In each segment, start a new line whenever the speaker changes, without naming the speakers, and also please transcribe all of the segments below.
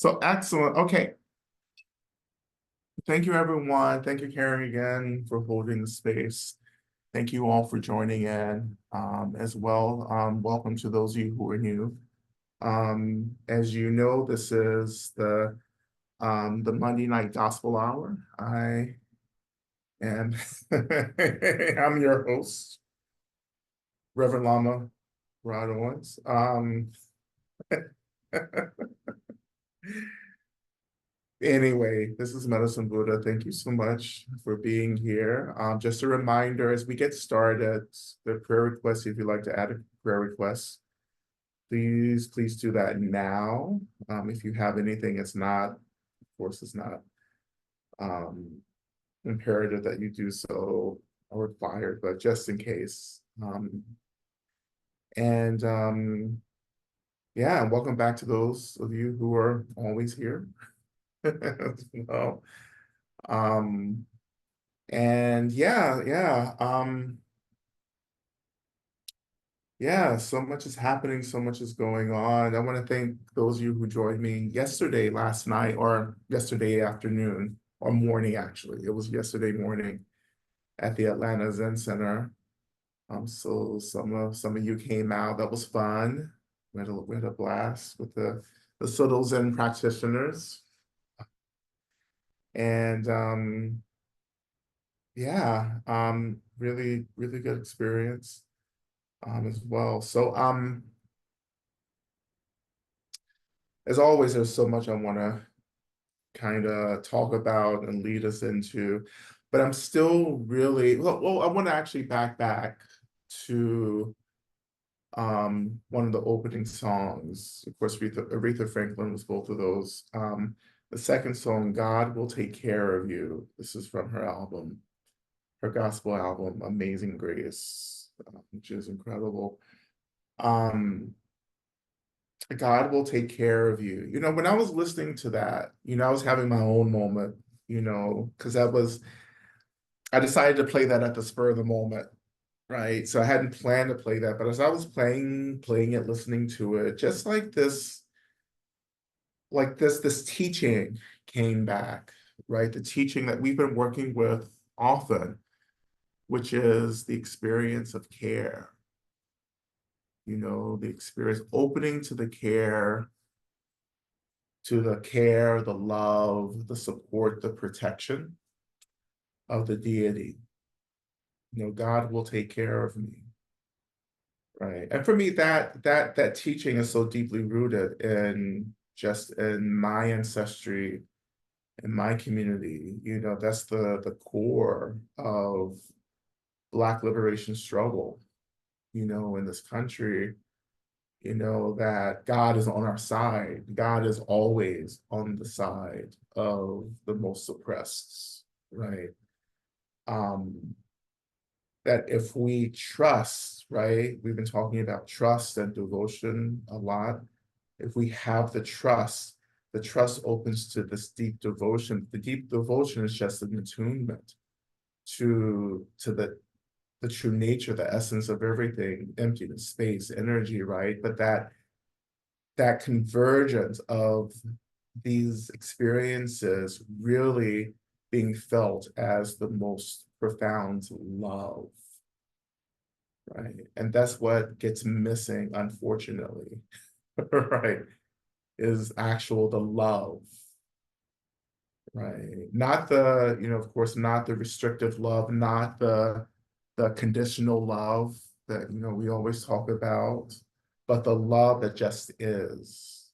So excellent. Okay. Thank you, everyone. Thank you, Karen, again for holding the space. Thank you all for joining in as well. Welcome to those of you who are new. As you know, this is the Monday Night Gospel Hour. I am I'm your host, Reverend Lama Rod Owens. Anyway, this is Medicine Buddha. Thank you so much for being here. Just a reminder, as we get started, the prayer request, if you'd like to add a prayer request, please do that now. If you have anything, it's not, of course, it's not imperative that you do so or required, but just in case. Yeah, welcome back to those of you who are always here as well. Um, And yeah, so much is happening, so much is going on. I want to thank those of you who joined me yesterday, last night, or yesterday afternoon, or morning, actually. It was yesterday morning at the Atlanta Zen Center. So some of you came out. That was fun. We had a blast with the Soto Zen practitioners. And yeah, really good experience. As well. So as always, there's so much I want to kind of talk about and lead us into, but I'm still really well, I want to actually back to one of the opening songs. Of course, Aretha Franklin was both of those. The second song, God Will Take Care of You. This is from her album, her gospel album, Amazing Grace, which is incredible. God will take care of you. When I was listening to that, I was having my own moment, because I decided to play that at the spur of the moment, right? So I hadn't planned to play that, but as I was playing it, listening to it, just this teaching came back, right? The teaching that we've been working with often, which is the experience of care, the experience opening to the care, the love, the support, the protection of the deity. God will take care of me, right? And for me, that teaching is so deeply rooted in my ancestry, in my community. That's the core of Black liberation struggle, in this country. That God is on our side. God is always on the side of the most suppressed, right? That if we trust, right? We've been talking about trust and devotion a lot. If we have the trust opens to this deep devotion. The deep devotion is just an attunement to the true nature, the essence of everything, emptiness, space, energy, right? But that convergence of these experiences really being felt as the most profound love, right? And that's what gets missing, unfortunately, right? Is the love, right? Not of course, not the restrictive love, not the conditional love that, we always talk about, but the love that just is,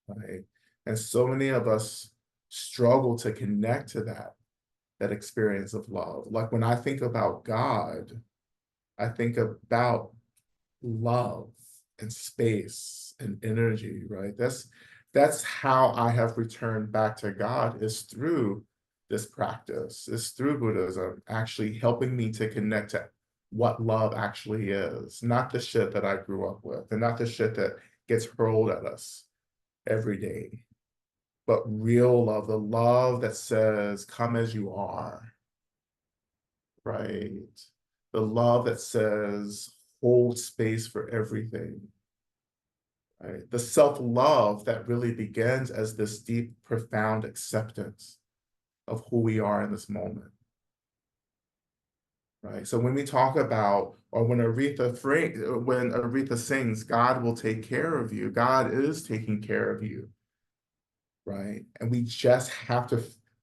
right? And so many of us struggle to connect to that experience of love. Like when I think about God, I think about love and space and energy, right? That's how I have returned back to God, is through this practice, is through Buddhism, actually helping me to connect to what love actually is, not the shit that I grew up with, and not the shit that gets hurled at us every day, but real love, the love that says, come as you are, right? The love that says, hold space for everything, right? The self-love that really begins as this deep, profound acceptance of who we are in this moment, right? So when we talk about, or when Aretha sings, God will take care of you, God is taking care of you, right? And we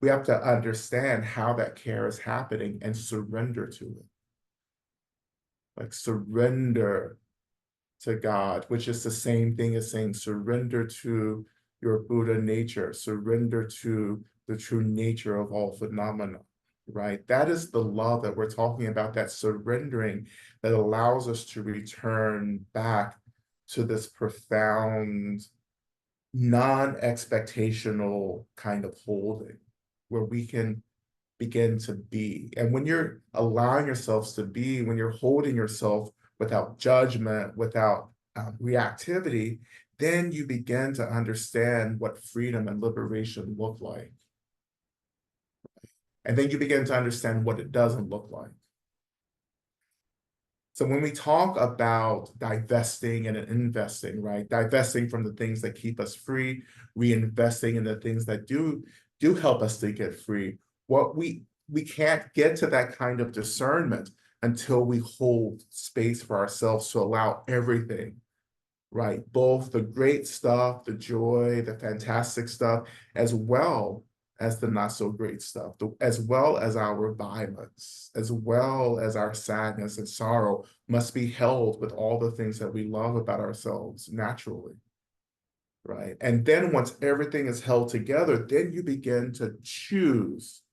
have to understand how that care is happening and surrender to it. Like surrender to God, which is the same thing as saying surrender to your Buddha nature, surrender to the true nature of all phenomena, right? That is the love that we're talking about, that surrendering that allows us to return back to this profound, non-expectational kind of holding where we can begin to be. And when you're allowing yourselves to be, when you're holding yourself without judgment, without reactivity, then you begin to understand what freedom and liberation look like. And then you begin to understand what it doesn't look like. So when we talk about divesting and investing, right? Divesting from the things that keep us free, reinvesting in the things that do help us to get free. What we can't get to that kind of discernment until we hold space for ourselves to allow everything, right? Both the great stuff, the joy, the fantastic stuff, as well as the not so great stuff, as well as our violence, as well as our sadness and sorrow must be held with all the things that we love about ourselves naturally, right? And then once everything is held together, then you begin to choose.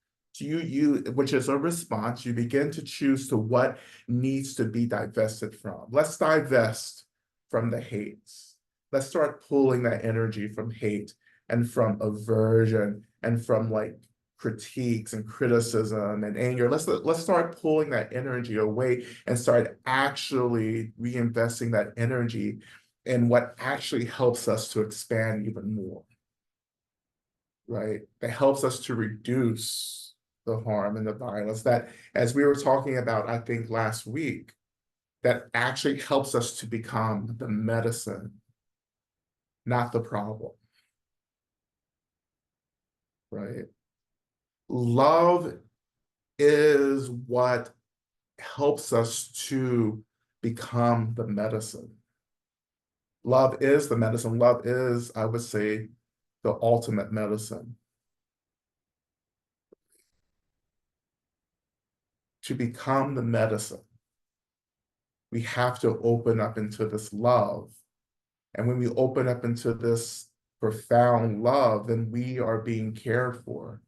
Which is a response, you begin to choose to what needs to be divested from. Let's divest from the hates. Let's start pulling that energy from hate and from aversion and from like critiques and criticism and anger. Let's start pulling that energy away and start actually reinvesting that energy in what actually helps us to expand even more, right? That helps us to reduce the harm and the violence that, as we were talking about, I think last week, that actually helps us to become the medicine, not the problem, right? Love is what helps us to become the medicine. Love is the medicine. Love is, I would say, the ultimate medicine. To become the medicine, we have to open up into this love. And when we open up into this profound love, then we are being cared for.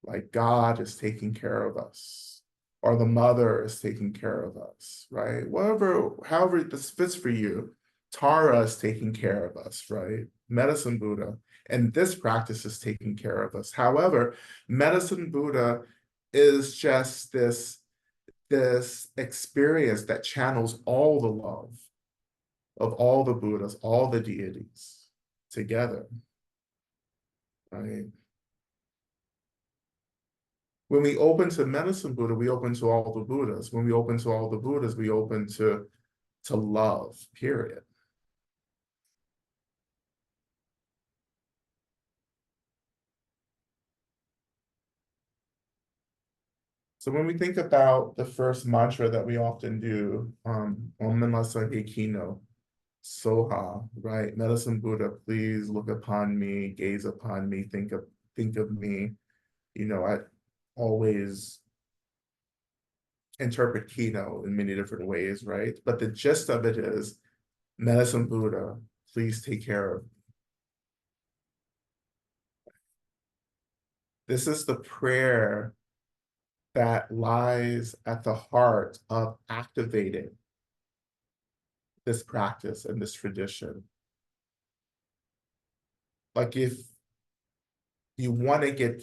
Like God is taking care of us, or the mother is taking care of us, right? However this fits for you, Tara is taking care of us, right? Medicine Buddha. And this practice is taking care of us. However, Medicine Buddha is just this experience that channels all the love of all the Buddhas, all the deities together, right? When we open to Medicine Buddha, we open to all the Buddhas. When we open to all the Buddhas, we open to love, period. So when we think about the first mantra that we often do, Om Namah Sangye Kino, Soha, right? Medicine Buddha, please look upon me, gaze upon me, think of me. I always interpret Kino in many different ways, right? But the gist of it is, Medicine Buddha, please take care of me. This is the prayer that lies at the heart of activating this practice and this tradition. Like if you want to get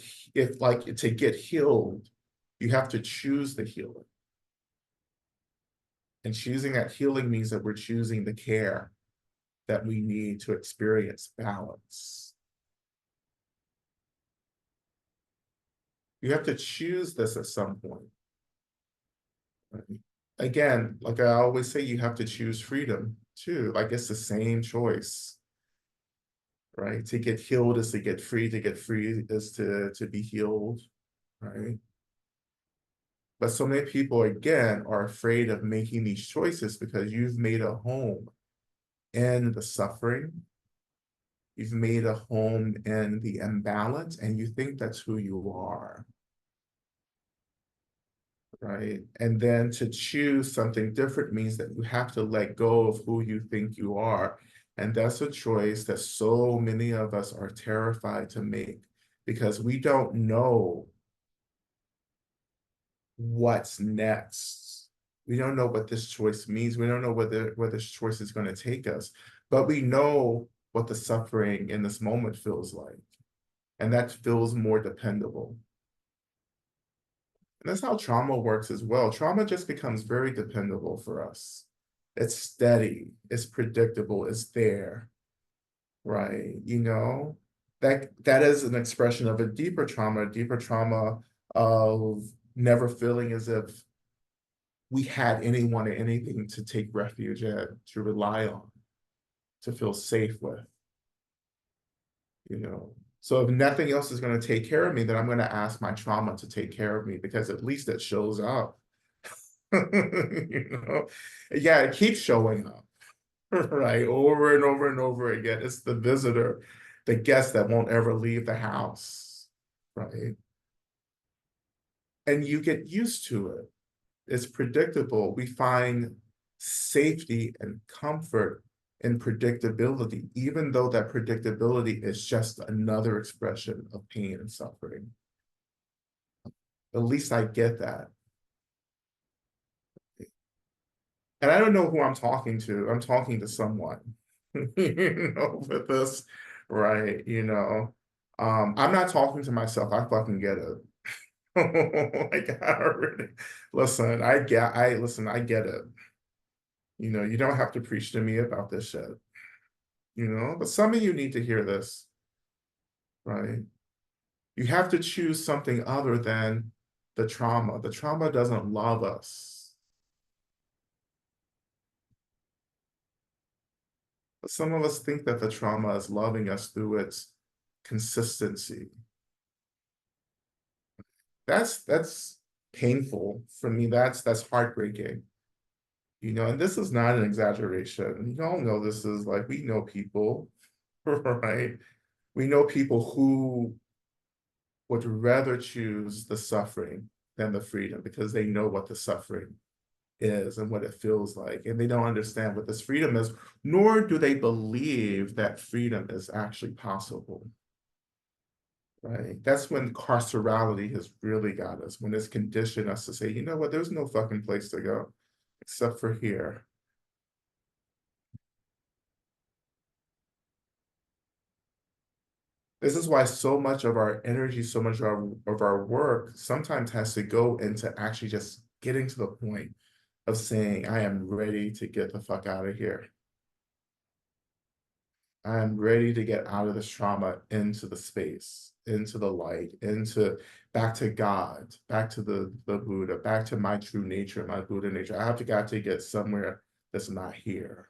healed, you have to choose the healing. And choosing that healing means that we're choosing the care that we need to experience balance. You have to choose this at some point. Right? Again, like I always say, you have to choose freedom too. Like it's the same choice, right? To get healed is to get free. To get free is to be healed, right? But so many people again are afraid of making these choices because you've made a home in the suffering. You've made a home in the imbalance, and you think that's who you are, right? And then to choose something different means that you have to let go of who you think you are. And that's a choice that so many of us are terrified to make because we don't know what's next. We don't know what this choice means. We don't know where this choice is going to take us, but we know what the suffering in this moment feels like. And that feels more dependable. And that's how trauma works as well. Trauma just becomes very dependable for us. It's steady, it's predictable, it's there, right? That is an expression of a deeper trauma of never feeling as if we had anyone or anything to take refuge in, to rely on, to feel safe with, you know. So if nothing else is going to take care of me, then I'm going to ask my trauma to take care of me because at least it shows up. You know, yeah, it keeps showing up, right? Over and over and over again. It's the visitor, the guest that won't ever leave the house, right? And you get used to it. It's predictable. We find safety and comfort in predictability, even though that predictability is just another expression of pain and suffering. At least I get that. And I don't know who I'm talking to. I'm talking to someone, with this, right? I'm not talking to myself. I fucking get it. Like I already listen, I get it. You don't have to preach to me about this shit, but some of you need to hear this, right? You have to choose something other than the trauma. The trauma doesn't love us. But some of us think that the trauma is loving us through its consistency. That's painful for me. That's heartbreaking. And this is not an exaggeration. You all know this is like we know people, right? We know people who would rather choose the suffering than the freedom because they know what the suffering is and what it feels like. And they don't understand what this freedom is, nor do they believe that freedom is actually possible. Right? That's when carcerality has really got us, when it's conditioned us to say, you know what, there's no fucking place to go except for here. This is why so much of our energy, so much of our work sometimes has to go into actually just getting to the point of saying, I am ready to get the fuck out of here. I am ready to get out of this trauma into the space, into the light, into back to God, back to the Buddha, back to my true nature, my Buddha nature. I have got to get somewhere that's not here.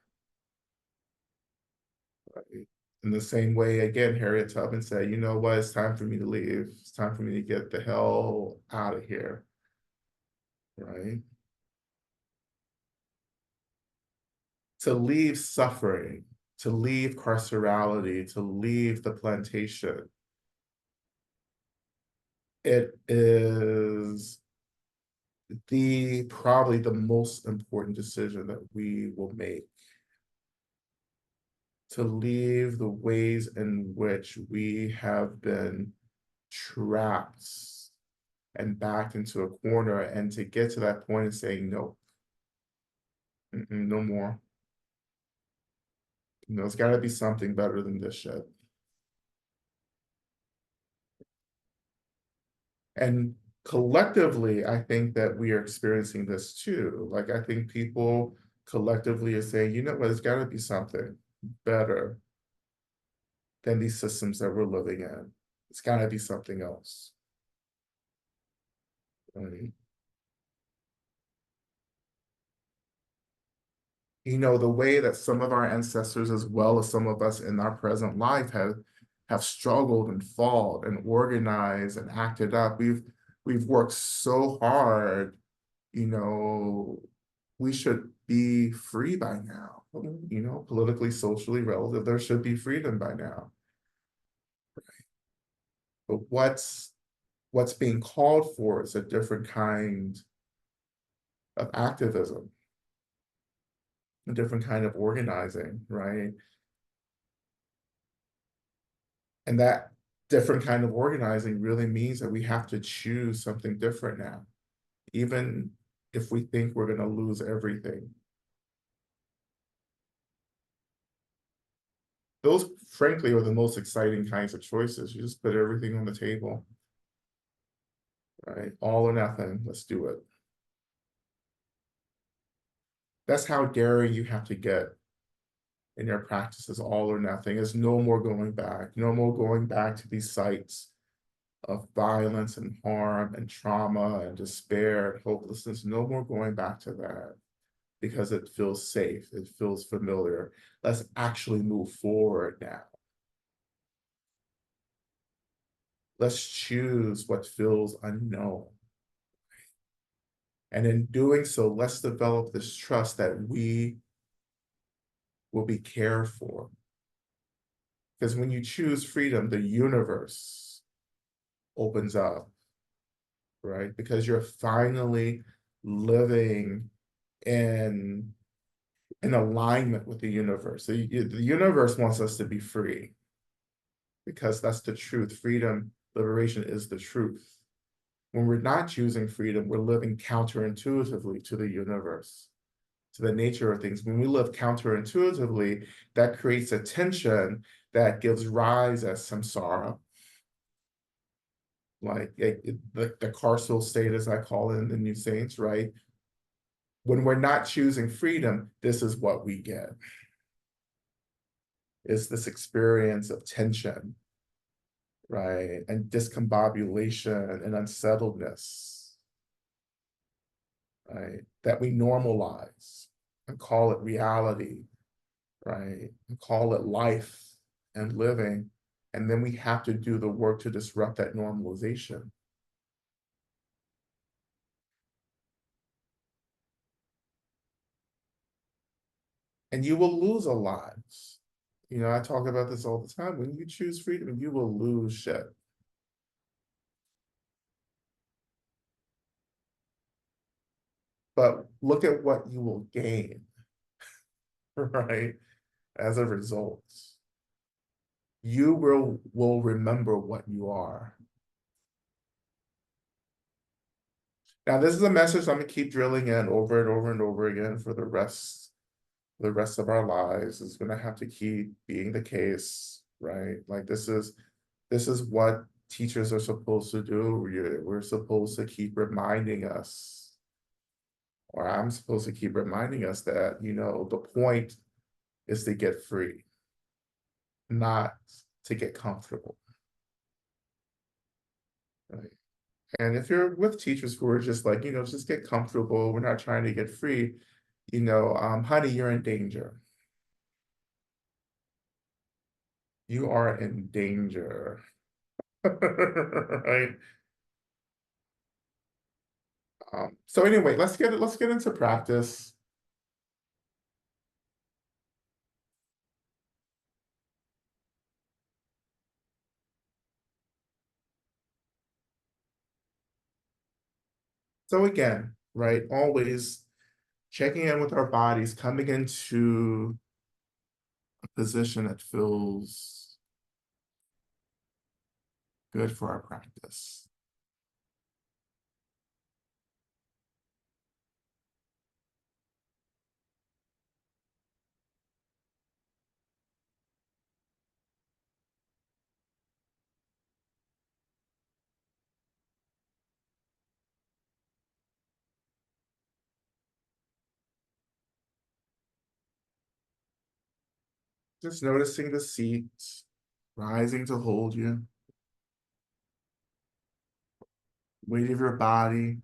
Right? In the same way, again, Harriet Tubman said, you know what, it's time for me to leave. It's time for me to get the hell out of here. Right? To leave suffering, to leave carcerality, to leave the plantation. It is probably the most important decision that we will make, to leave the ways in which we have been trapped and backed into a corner, and to get to that point and saying no, no more. It's got to be something better than this shit. And collectively, I think that we are experiencing this too. Like, I think people collectively are saying, you know what, it's got to be something better than these systems that we're living in. It's got to be something else. Right? the way that some of our ancestors, as well as some of us in our present life, have struggled and fought and organized and acted up. We've worked so hard, you know, we should be free by now, politically, socially, relative, there should be freedom by now. But what's being called for is a different kind of activism, a different kind of organizing, right? And that different kind of organizing really means that we have to choose something different now, even if we think we're going to lose everything. Those, frankly, are the most exciting kinds of choices. You just put everything on the table, right? All or nothing, let's do it. That's how daring you have to get in your practices, all or nothing. There's no more going back, no more going back to these sites of violence and harm and trauma and despair and hopelessness. No more going back to that because it feels safe, it feels familiar. Let's actually move forward now. Let's choose what feels unknown. And in doing so, let's develop this trust that we will be cared for. Because when you choose freedom, the universe opens up, right? Because you're finally living in alignment with the universe. The universe wants us to be free because that's the truth. Freedom, liberation is the truth. When we're not choosing freedom, we're living counterintuitively to the universe, to the nature of things. When we live counterintuitively, that creates a tension that gives rise as samsara, like the carceral state, as I call it in the New Saints, right? When we're not choosing freedom, this is what we get. Is this experience of tension, right? And discombobulation and unsettledness, right? That we normalize and call it reality, right? And call it life and living. And then we have to do the work to disrupt that normalization. And you will lose a lot. I talk about this all the time. When you choose freedom, you will lose shit. But look at what you will gain, right? As a result, you will remember what you are. Now, this is a message I'm gonna keep drilling in over and over and over again for the rest of our lives. Is gonna have to keep being the case, right? Like this is what teachers are supposed to do. We're supposed to keep reminding us, or I'm supposed to keep reminding us that, the point is to get free, not to get comfortable, right? And if you're with teachers who are just like, just get comfortable, we're not trying to get free, honey, you're in danger. You are in danger, right? So anyway, let's get into practice. So again, right, always checking in with our bodies, coming into a position that feels good for our practice. Just noticing the seat rising to hold you, weight of your body,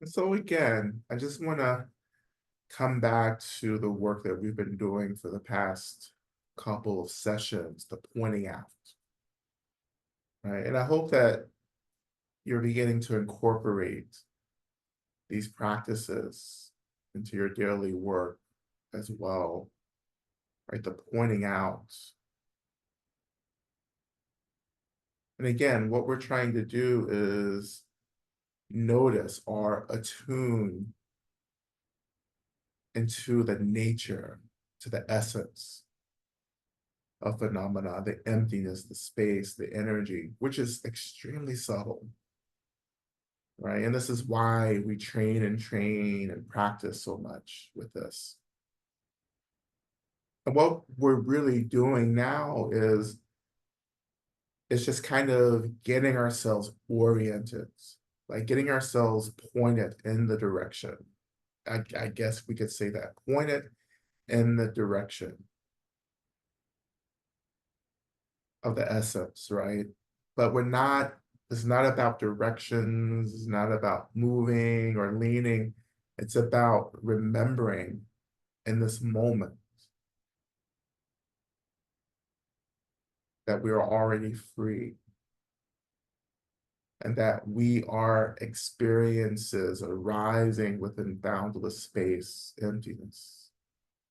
So again, I just want to come back to the work that we've been doing for the past couple of sessions, the pointing out, right? And I hope that you're beginning to incorporate these practices into your daily work as well, right? The pointing out. And again, what we're trying to do is notice or attune into the nature, to the essence of phenomena, the emptiness, the space, the energy, which is extremely subtle, right? And this is why we train and practice so much with this. And what we're really doing now is it's just kind of getting ourselves oriented, like getting ourselves pointed in the direction. I guess we could say that, pointed in the direction of the essence, right? But it's not about directions, it's not about moving or leaning. It's about remembering in this moment that we are already free and that we are experiences arising within boundless space, emptiness,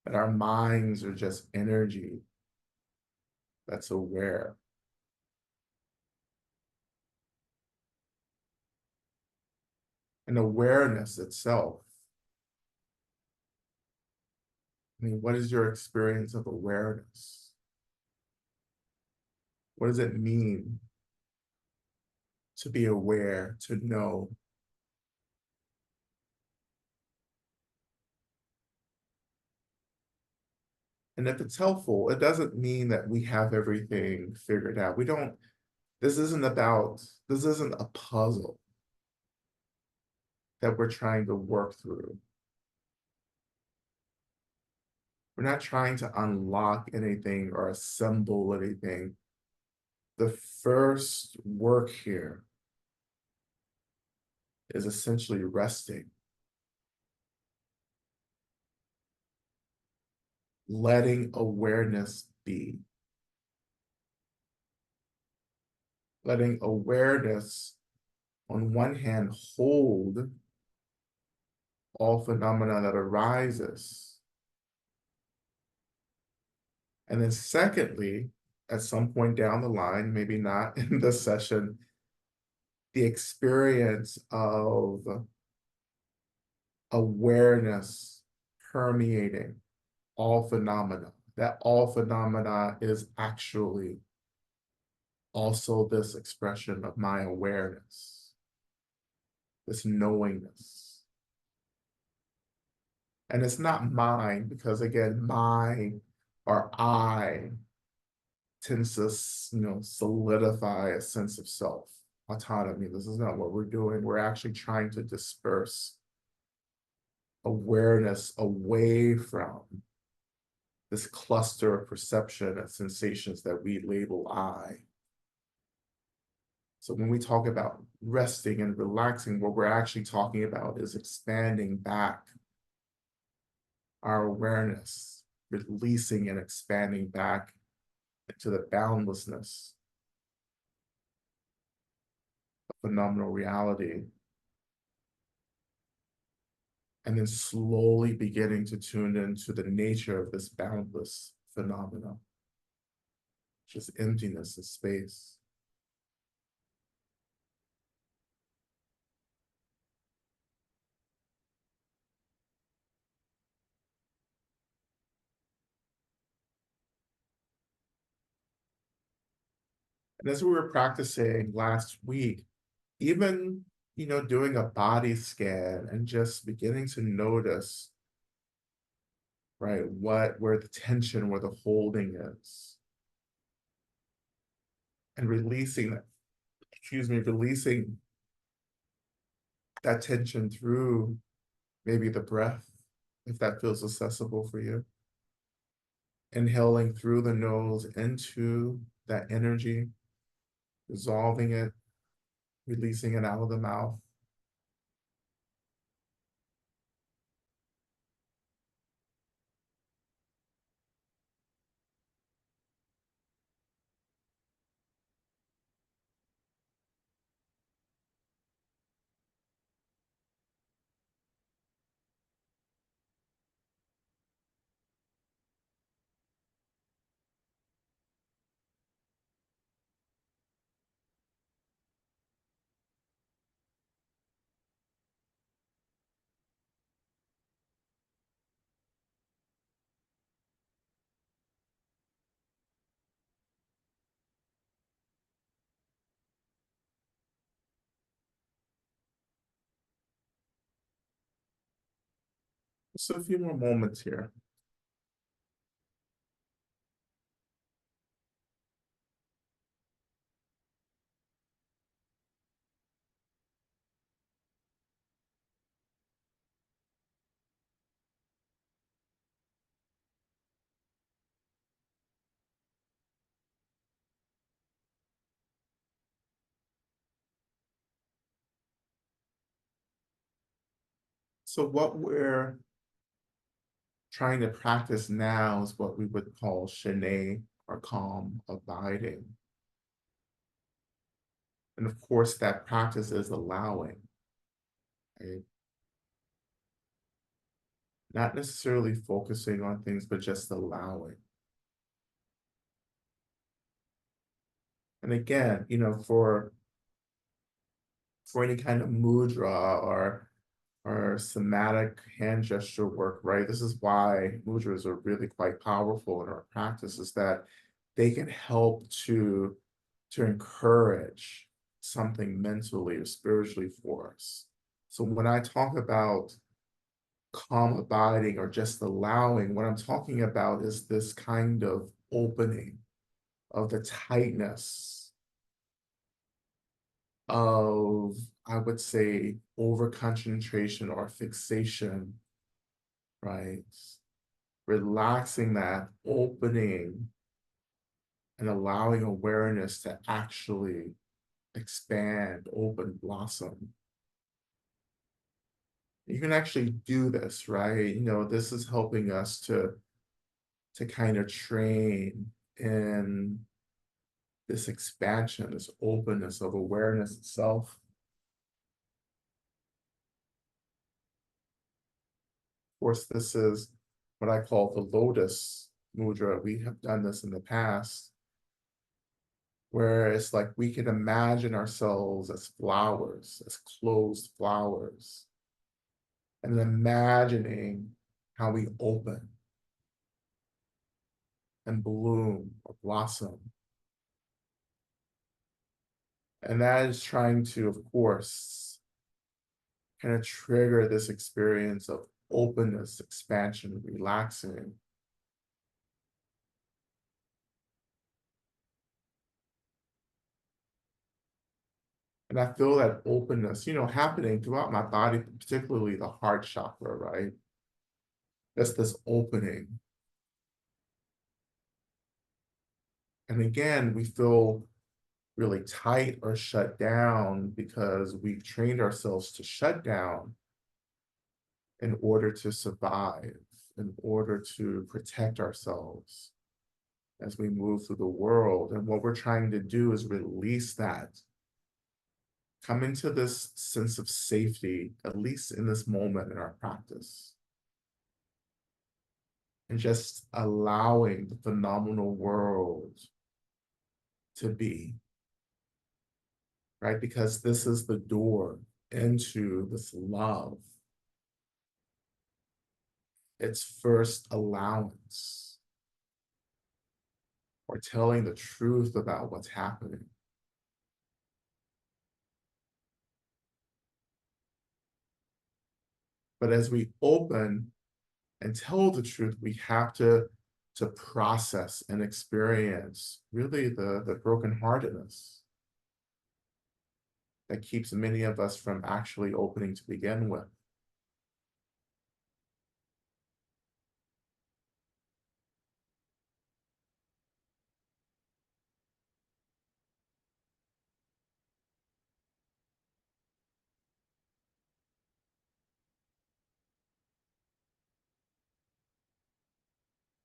and our minds are just energy that's aware. And awareness itself, I mean, what is your experience of awareness? What does it mean to be aware, to know? And if it's helpful, it doesn't mean that we have everything figured out. We don't, this isn't about, this isn't a puzzle that we're trying to work through. We're not trying to unlock anything or assemble anything. The first work here is essentially resting, letting awareness be, letting awareness on one hand hold all phenomena that arises. And then secondly, at some point down the line, maybe not in this session, the experience of awareness permeating all phenomena, that all phenomena is actually also this expression of my awareness, this knowingness. And it's not mine because again, mine or I tends to, solidify a sense of self, autonomy. This is not what we're doing. We're actually trying to disperse awareness away from this cluster of perception and sensations that we label I. So when we talk about resting and relaxing, what we're actually talking about is expanding back our awareness, releasing and expanding back into the boundlessness of phenomenal reality. And then slowly beginning to tune into the nature of this boundless phenomena, just emptiness and space. And as we were practicing last week, even doing a body scan and just beginning to notice, right, where the tension, where the holding is, and releasing that, releasing that tension through maybe the breath, if that feels accessible for you. Inhaling through the nose into that energy, dissolving it, releasing it out of the mouth. Just a few more moments here. So what we're trying to practice now is what we would call Shanae or calm abiding. And of course, that practice is allowing, right? Not necessarily focusing on things, but just allowing. And again, for any kind of mudra or somatic hand gesture work, right? This is why mudras are really quite powerful in our practice, is that they can help to encourage something mentally or spiritually for us. So when I talk about calm abiding or just allowing, what I'm talking about is this kind of opening of the tightness of, I would say, over concentration or fixation, right? Relaxing that, opening, and allowing awareness to actually expand, open, blossom. You can actually do this, right? This is helping us to kind of train in this expansion, this openness of awareness itself. Of course, this is what I call the lotus mudra. We have done this in the past, where it's like we can imagine ourselves as flowers, as closed flowers, and imagining how we open and bloom or blossom. And that is trying to, of course, kind of trigger this experience of openness, expansion, relaxing. And I feel that openness, happening throughout my body, particularly the heart chakra, right? That's this opening. And again, we feel really tight or shut down because we've trained ourselves to shut down in order to survive, in order to protect ourselves as we move through the world. And what we're trying to do is release that, come into this sense of safety, at least in this moment in our practice, and just allowing the phenomenal world to be, right? Because this is the door into this love. It's first allowance or telling the truth about what's happening. But as we open and tell the truth, we have to process and experience really the brokenheartedness that keeps many of us from actually opening to begin with.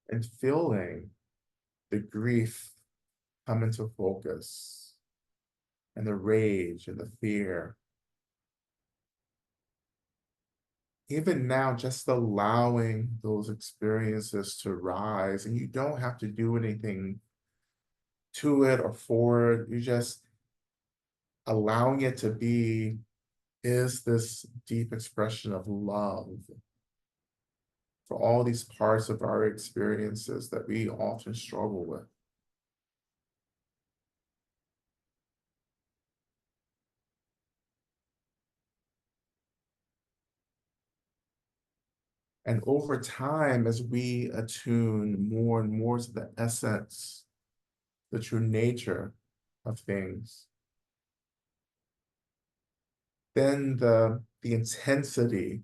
And feeling the grief come into focus, and the rage and the fear. Even now, just allowing those experiences to rise, and you don't have to do anything to it or for it. You just allowing it to be is this deep expression of love for all these parts of our experiences that we often struggle with. And over time, as we attune more and more to the essence, the true nature of things, then the intensity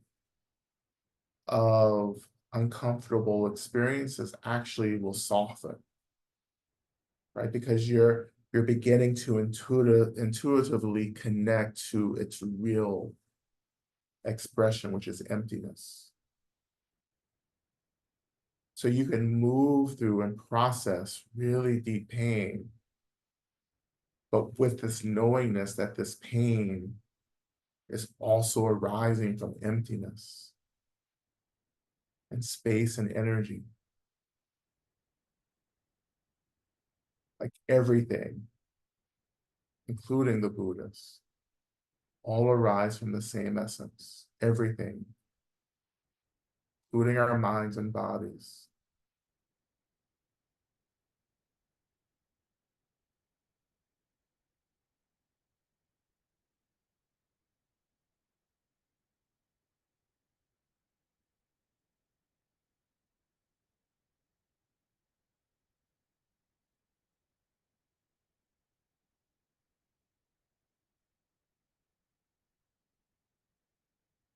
of uncomfortable experiences actually will soften, right? Because you're beginning to intuitively connect to its real expression, which is emptiness. So you can move through and process really deep pain, but with this knowingness that this pain is also arising from emptiness and space and energy. Like everything, including the Buddhas, all arise from the same essence. Everything, including our minds and bodies.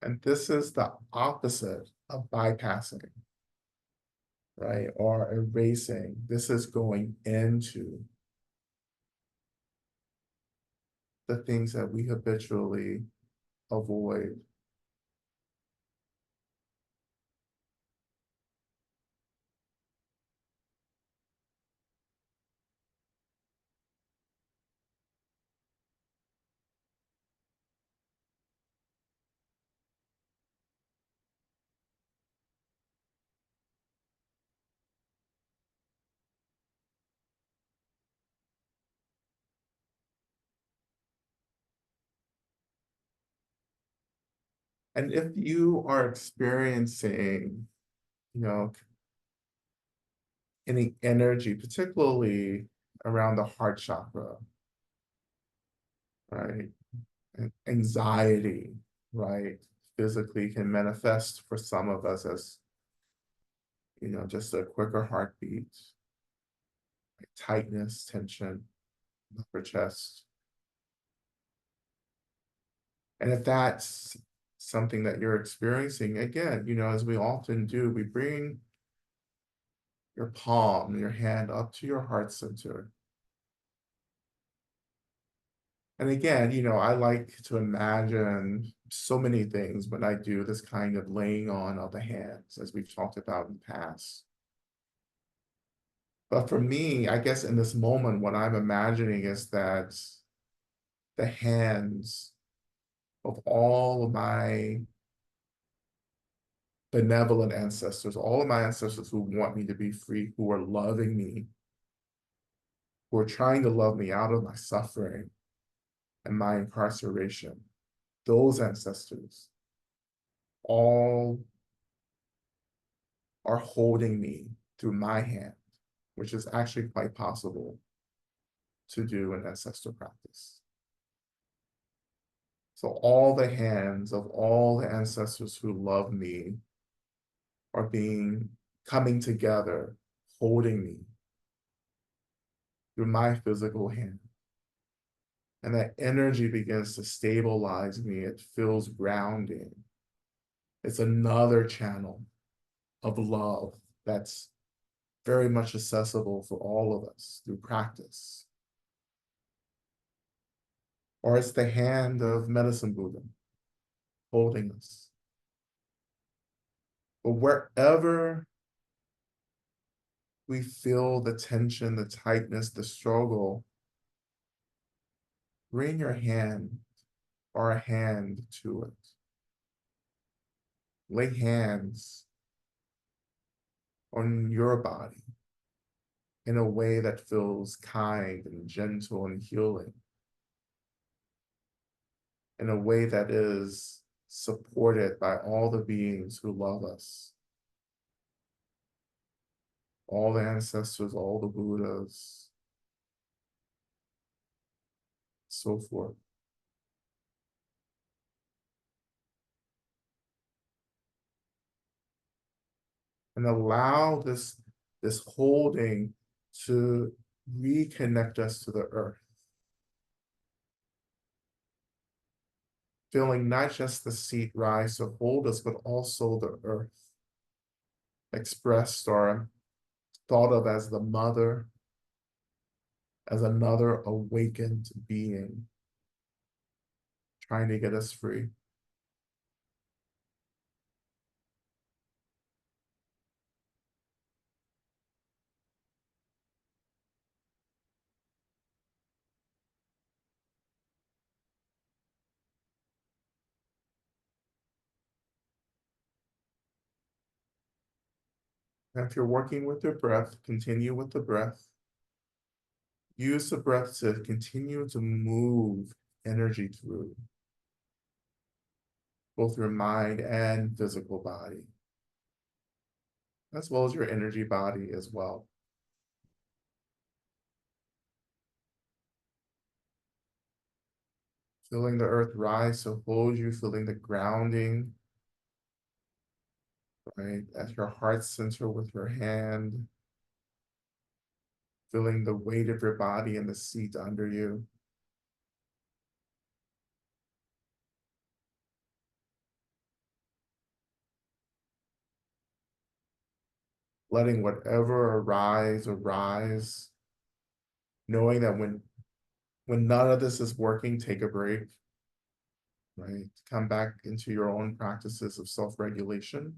And this is the opposite of bypassing, right? Or erasing. This is going into the things that we habitually avoid. And if you are experiencing, you know, any energy, particularly around the heart chakra, right? And anxiety, right? Physically can manifest for some of us as, just a quicker heartbeat, like tightness, tension, upper chest. And if that's something that you're experiencing, again, as we often do, we bring your palm, your hand up to your heart center. And again, I like to imagine so many things when I do this kind of laying on of the hands, as we've talked about in the past. But for me, I guess in this moment, what I'm imagining is that the hands of all of my benevolent ancestors, all of my ancestors who want me to be free, who are loving me, who are trying to love me out of my suffering and my incarceration, those ancestors all are holding me through my hand, which is actually quite possible to do in ancestor practice. So all the hands of all the ancestors who love me are coming together, holding me through my physical hand. And that energy begins to stabilize me. It feels grounding. It's another channel of love that's very much accessible for all of us through practice. Or it's the hand of Medicine Buddha holding us. But wherever we feel the tension, the tightness, the struggle, bring your hand or a hand to it. Lay hands on your body in a way that feels kind and gentle and healing, in a way that is supported by all the beings who love us, all the ancestors, all the Buddhas, so forth. and allow this holding to reconnect us to the earth. Feeling not just the seat rise to hold us, but also the earth, expressed or thought of as the mother, as another awakened being, trying to get us free. And if you're working with your breath, continue with the breath. Use the breath to continue to move energy through both your mind and physical body, as well as your energy body as well. Feeling the earth rise to hold you, feeling the grounding, right, at your heart center with your hand, feeling the weight of your body in the seat under you. Letting whatever arise, knowing that when none of this is working, take a break, right? Come back into your own practices of self-regulation.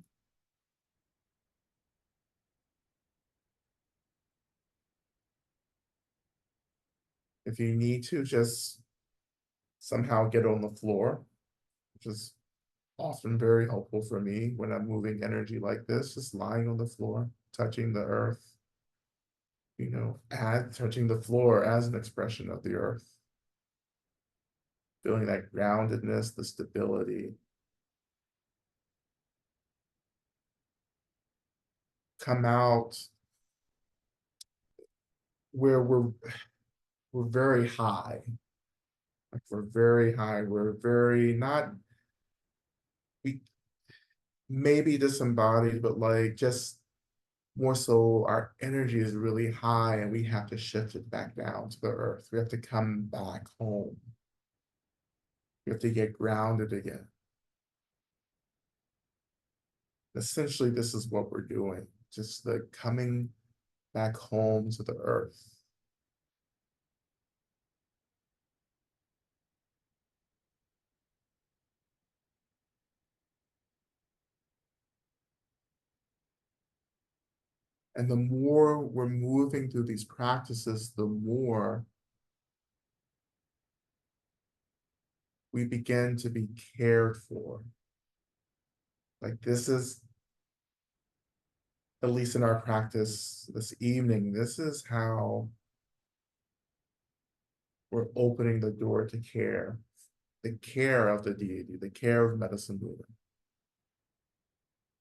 If you need to, just somehow get on the floor, which is often very helpful for me when I'm moving energy like this, just lying on the floor, touching the earth, touching the floor as an expression of the earth, feeling that groundedness, the stability. Come out where we're very high. Like we're very high. We're very not we maybe disembodied, but like just more so our energy is really high and we have to shift it back down to the earth. We have to come back home. We have to get grounded again. Essentially, this is what we're doing. Just the coming back home to the earth. And the more we're moving through these practices, the more we begin to be cared for. Like this is, at least in our practice this evening, this is how we're opening the door to care, the care of the deity, the care of Medicine Buddha,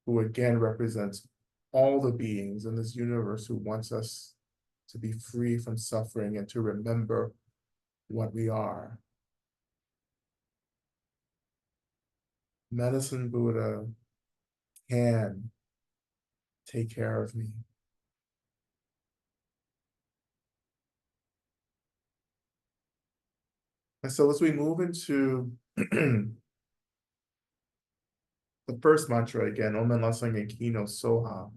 who again represents all the beings in this universe who wants us to be free from suffering and to remember what we are. Medicine Buddha can take care of me. And so as we move into the first mantra again, Omen Lasang Kino Soha,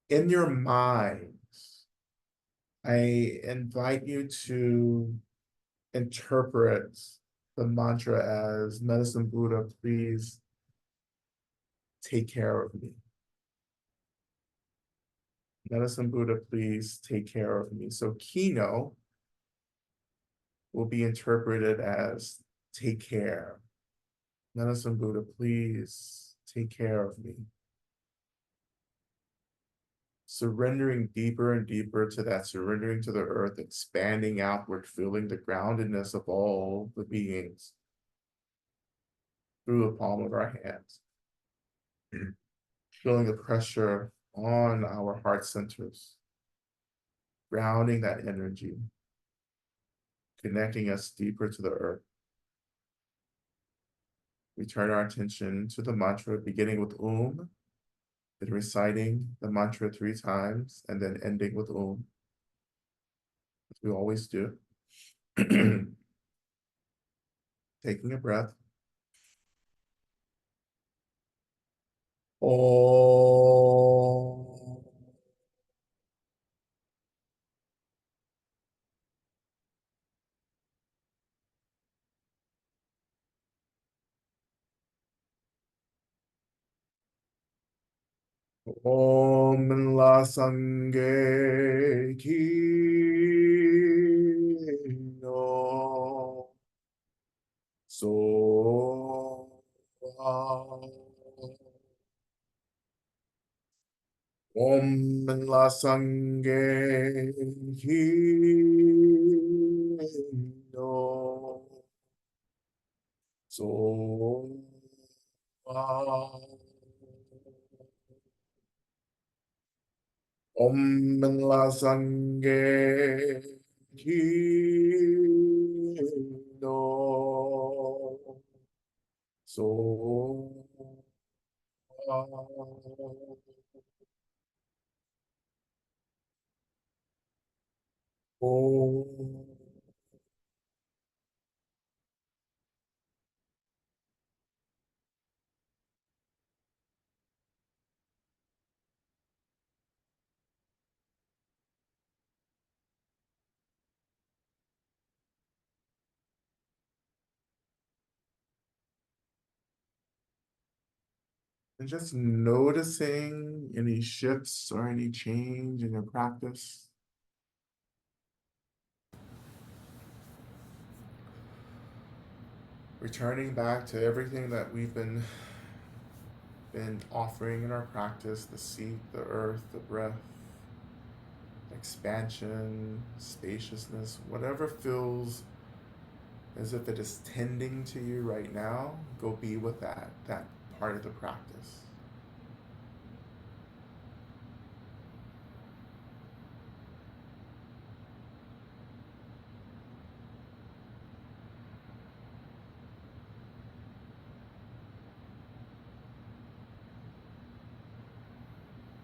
in your minds, I invite you to interpret the mantra as Medicine Buddha, please take care of me. Medicine Buddha, please take care of me. So Kino will be interpreted as take care. Medicine Buddha, please take care of me. Surrendering deeper and deeper to that, surrendering to the earth, expanding outward, feeling the groundedness of all the beings through the palm of our hands. Feeling the pressure on our heart centers, grounding that energy, connecting us deeper to the earth. We turn our attention to the mantra beginning with Then reciting the mantra 3 times and then ending with as we always do. Taking a breath. Om. Om la sange ki no so Om la sange ki no so Om la sange ki no so Om. And just noticing any shifts or any change in your practice. Returning back to everything that we've been offering in our practice, the seat, the earth, the breath, expansion, spaciousness, whatever feels as if it is tending to you right now, go be with that part of the practice.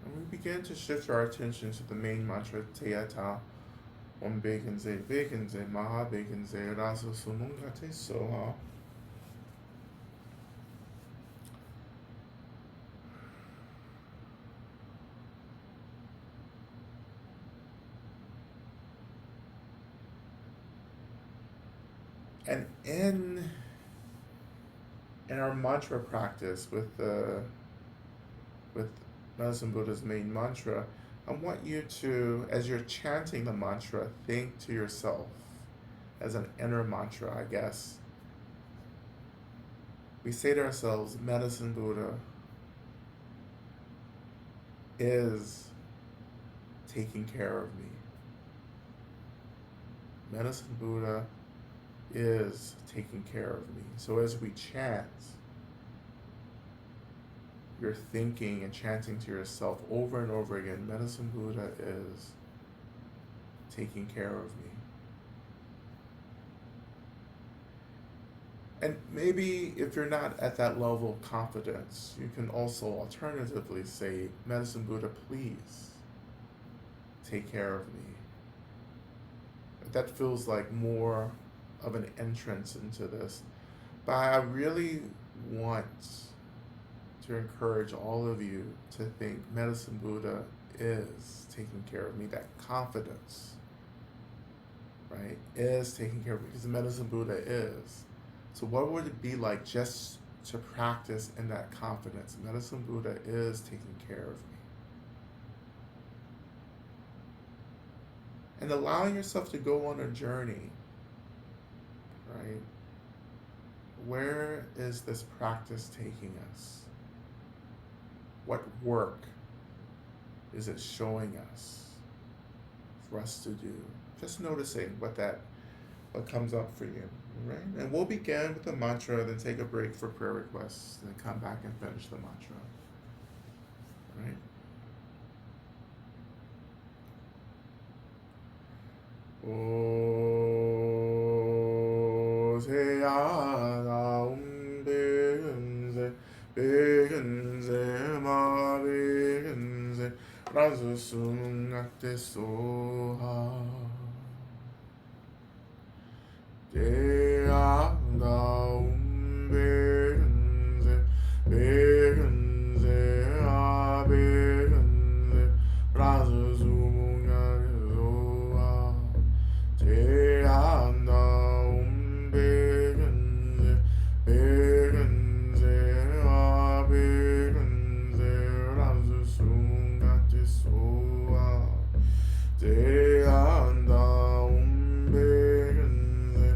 And we begin to shift our attention to the main mantra, Teata, Om Bekenze, Maha Bekenze, Rasa Sumungate Soha. And in our mantra practice with Medicine Buddha's main mantra, I want you to, as you're chanting the mantra, think to yourself as an inner mantra, I guess. We say to ourselves, Medicine Buddha is taking care of me. Medicine Buddha is taking care of me. So as we chant, you're thinking and chanting to yourself over and over again, Medicine Buddha is taking care of me. And maybe if you're not at that level of confidence, you can also alternatively say, Medicine Buddha, please take care of me. That feels like more of an entrance into this. But I really want to encourage all of you to think Medicine Buddha is taking care of me. That confidence, right, is taking care of me, because the Medicine Buddha is. So what would it be like just to practice in that confidence? Medicine Buddha is taking care of me. And allowing yourself to go on a journey, right? Where is this practice taking us? What work is it showing us for us to do? Just noticing what comes up for you, right? And we'll begin with the mantra, then take a break for prayer requests, then come back and finish the mantra, right? O se ya begenze ma razı sungate soha te anda umbenze benze abenze razı sungate soha te anda umbenze benze abenze razı sungate soha te anda umbenze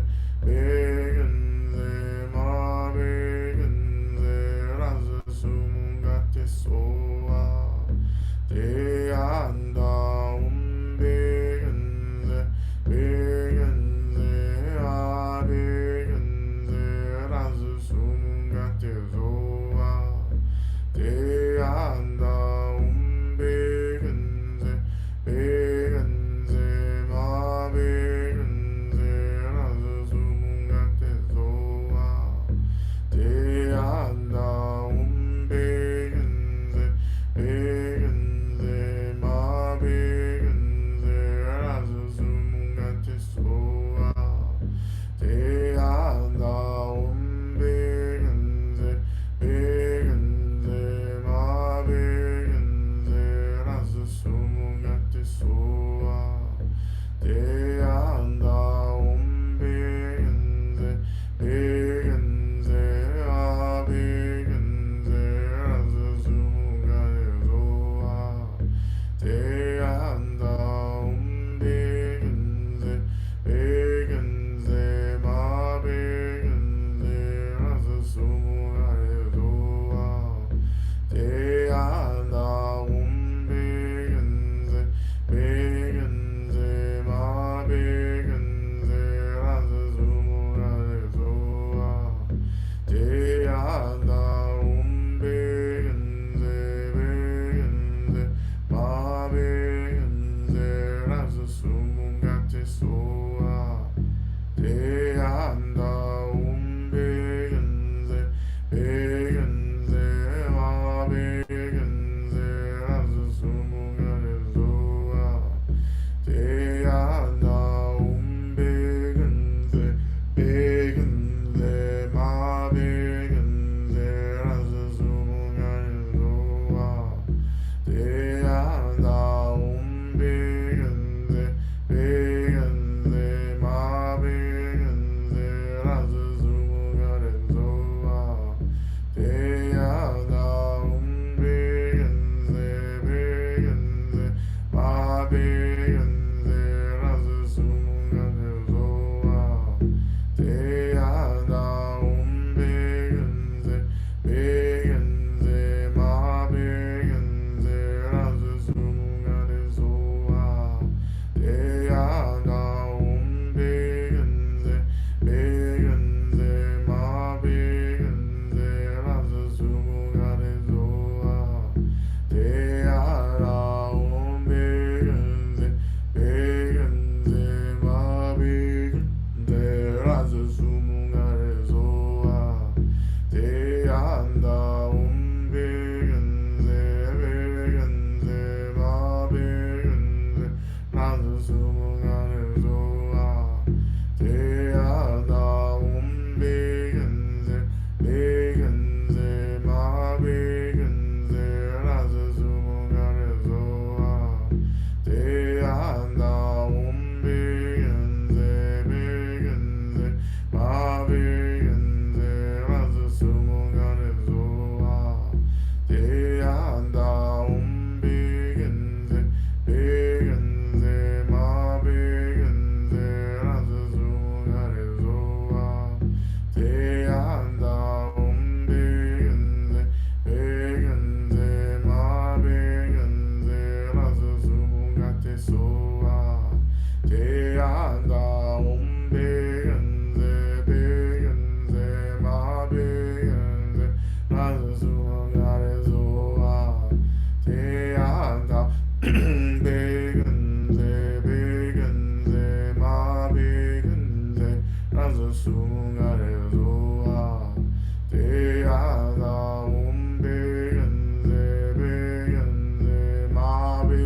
benze ma benze razı sungate soha te anda umbenze benze a benze razı sungate soha te anda umbenze benze ma benze razı sungate soha te anda umbenze benze ma benze razı sungate soha te anda umbenze benze ma benze razı sungate soha te anda umbenze benze a benze razı sungate soha te anda umbenze benze ma benze razı sungate soha te anda umbenze benze ma benze razı sungate soha te anda umbenze benze ma benze razı sungate soha te anda umbenze benze ma benze razı sungate soha te anda umbenze benze ma benze razı sungate soha te anda umbenze benze ma benze razı sungate soha te anda umbenze benze ma benze razı sungate soha te anda umbenze benze ma benze razı sungate soha te anda umbenze benze ma benze razı sungate soha te anda umbenze benze ma benze razı sungate soha te anda umbenze benze ma benze razı sungate soha te anda umbenze benze ma benze razı sungate soha te anda umbenze benze ma benze razı sungate soha te anda umbenze benze ma benze razı sungate soha te anda umbenze benze ma benze razı sungate soha te anda umbenze benze ma benze razı sungate soha te anda benze benze ma benze razı sungate soha te anda umbenze benze ma benze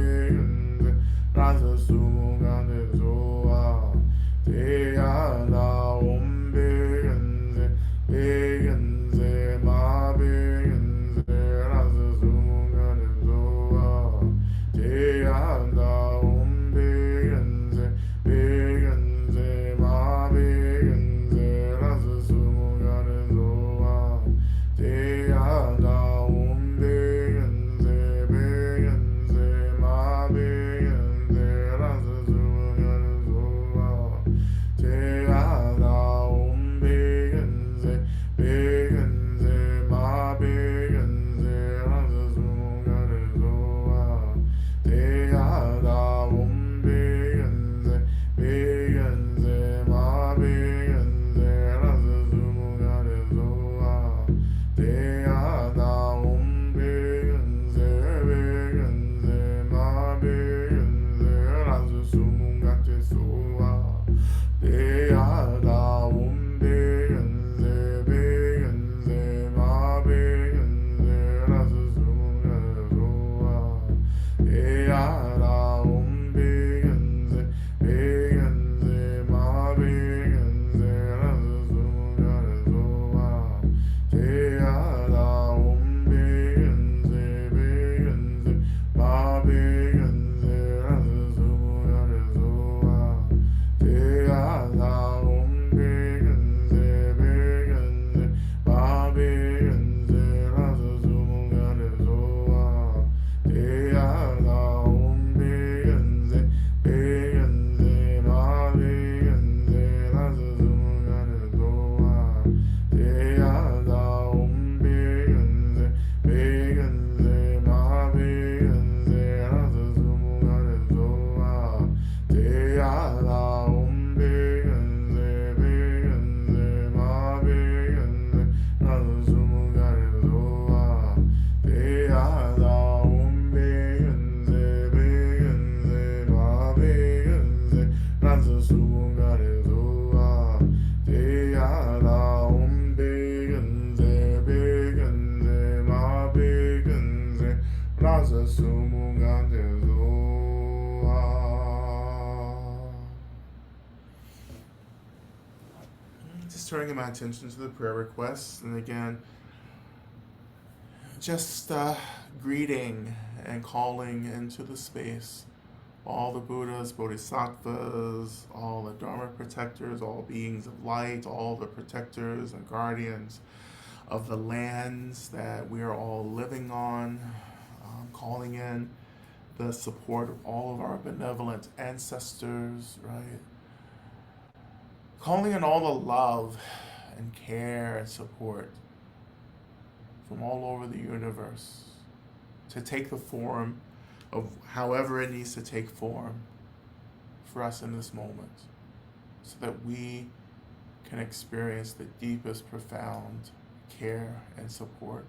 just turning my attention to the prayer requests, and again, just greeting and calling into the space all the Buddhas, Bodhisattvas, all the Dharma protectors, all beings of light, all the protectors and guardians of the lands that we are all living on, calling in the support of all of our benevolent ancestors, right? Calling in all the love and care and support from all over the universe to take the form of however it needs to take form for us in this moment, so that we can experience the deepest, profound care and support.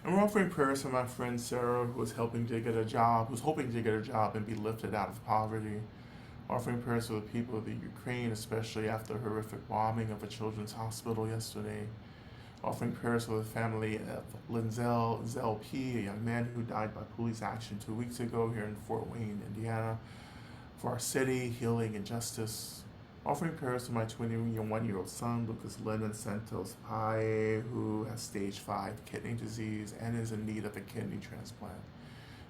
And we're offering prayers for my friend Sarah, who is hoping to get a job and be lifted out of poverty. Offering prayers for the people of the Ukraine, especially after the horrific bombing of a children's hospital yesterday. Offering prayers for the family of Linzel Zell P., a young man who died by police action 2 weeks ago here in Fort Wayne, Indiana. For our city, healing and justice. Offering prayers for my 21-year-old son, Lucas Lennon Santos Pai, who has stage 5 kidney disease and is in need of a kidney transplant.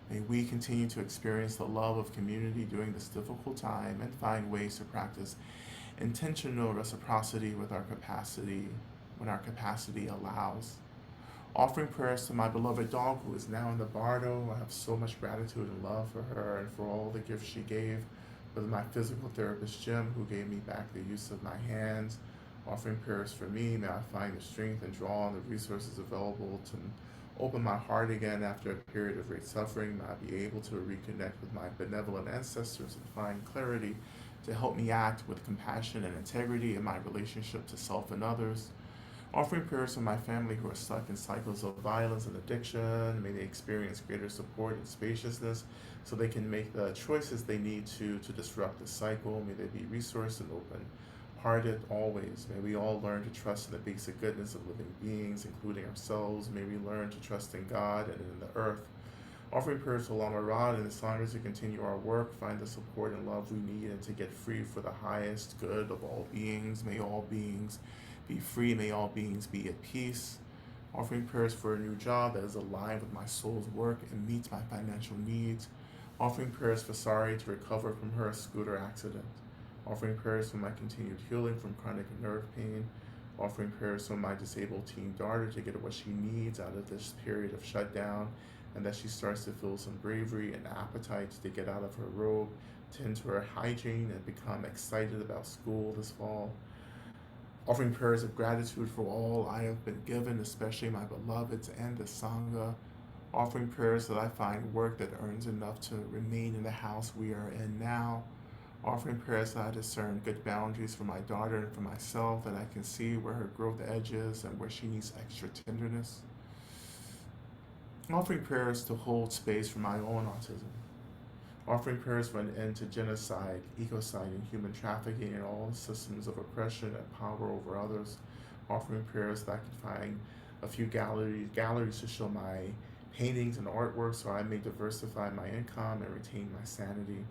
May we continue to experience the love of community during this difficult time and find ways to practice intentional reciprocity with our capacity when our capacity allows. Offering prayers to my beloved dog who is now in the bardo. I have so much gratitude and love for her and for all the gifts she gave. With my physical therapist Jim, who gave me back the use of my hands. Offering prayers for me, may I find the strength and draw on the resources available to open my heart again after a period of great suffering. May I be able to reconnect with my benevolent ancestors and find clarity to help me act with compassion and integrity in my relationship to self and others. Offering prayers for my family who are stuck in cycles of violence and addiction. May they experience greater support and spaciousness so they can make the choices they need to disrupt the cycle. May they be resourced and open-hearted always. May we all learn to trust in the basic goodness of living beings, including ourselves. May we learn to trust in God and in the earth. Offering prayers to Lama Rod and the Sangha to continue our work, find the support and love we need, and to get free for the highest good of all beings. May all beings be free. May all beings be at peace. Offering prayers for a new job that is aligned with my soul's work and meets my financial needs. Offering prayers for Sari to recover from her scooter accident. Offering prayers for my continued healing from chronic nerve pain. Offering prayers for my disabled teen daughter to get what she needs out of this period of shutdown, and that she starts to feel some bravery and appetite to get out of her robe, tend to her hygiene, and become excited about school this fall. Offering prayers of gratitude for all I have been given, especially my beloveds and the Sangha. Offering prayers that I find work that earns enough to remain in the house we are in now. Offering prayers that I discern good boundaries for my daughter and for myself, that I can see where her growth edge is and where she needs extra tenderness. Offering prayers to hold space for my own autism. Offering prayers for an end to genocide, ecocide, and human trafficking and all systems of oppression and power over others. Offering prayers that I can find a few galleries to show my paintings and artwork so I may diversify my income and retain my sanity.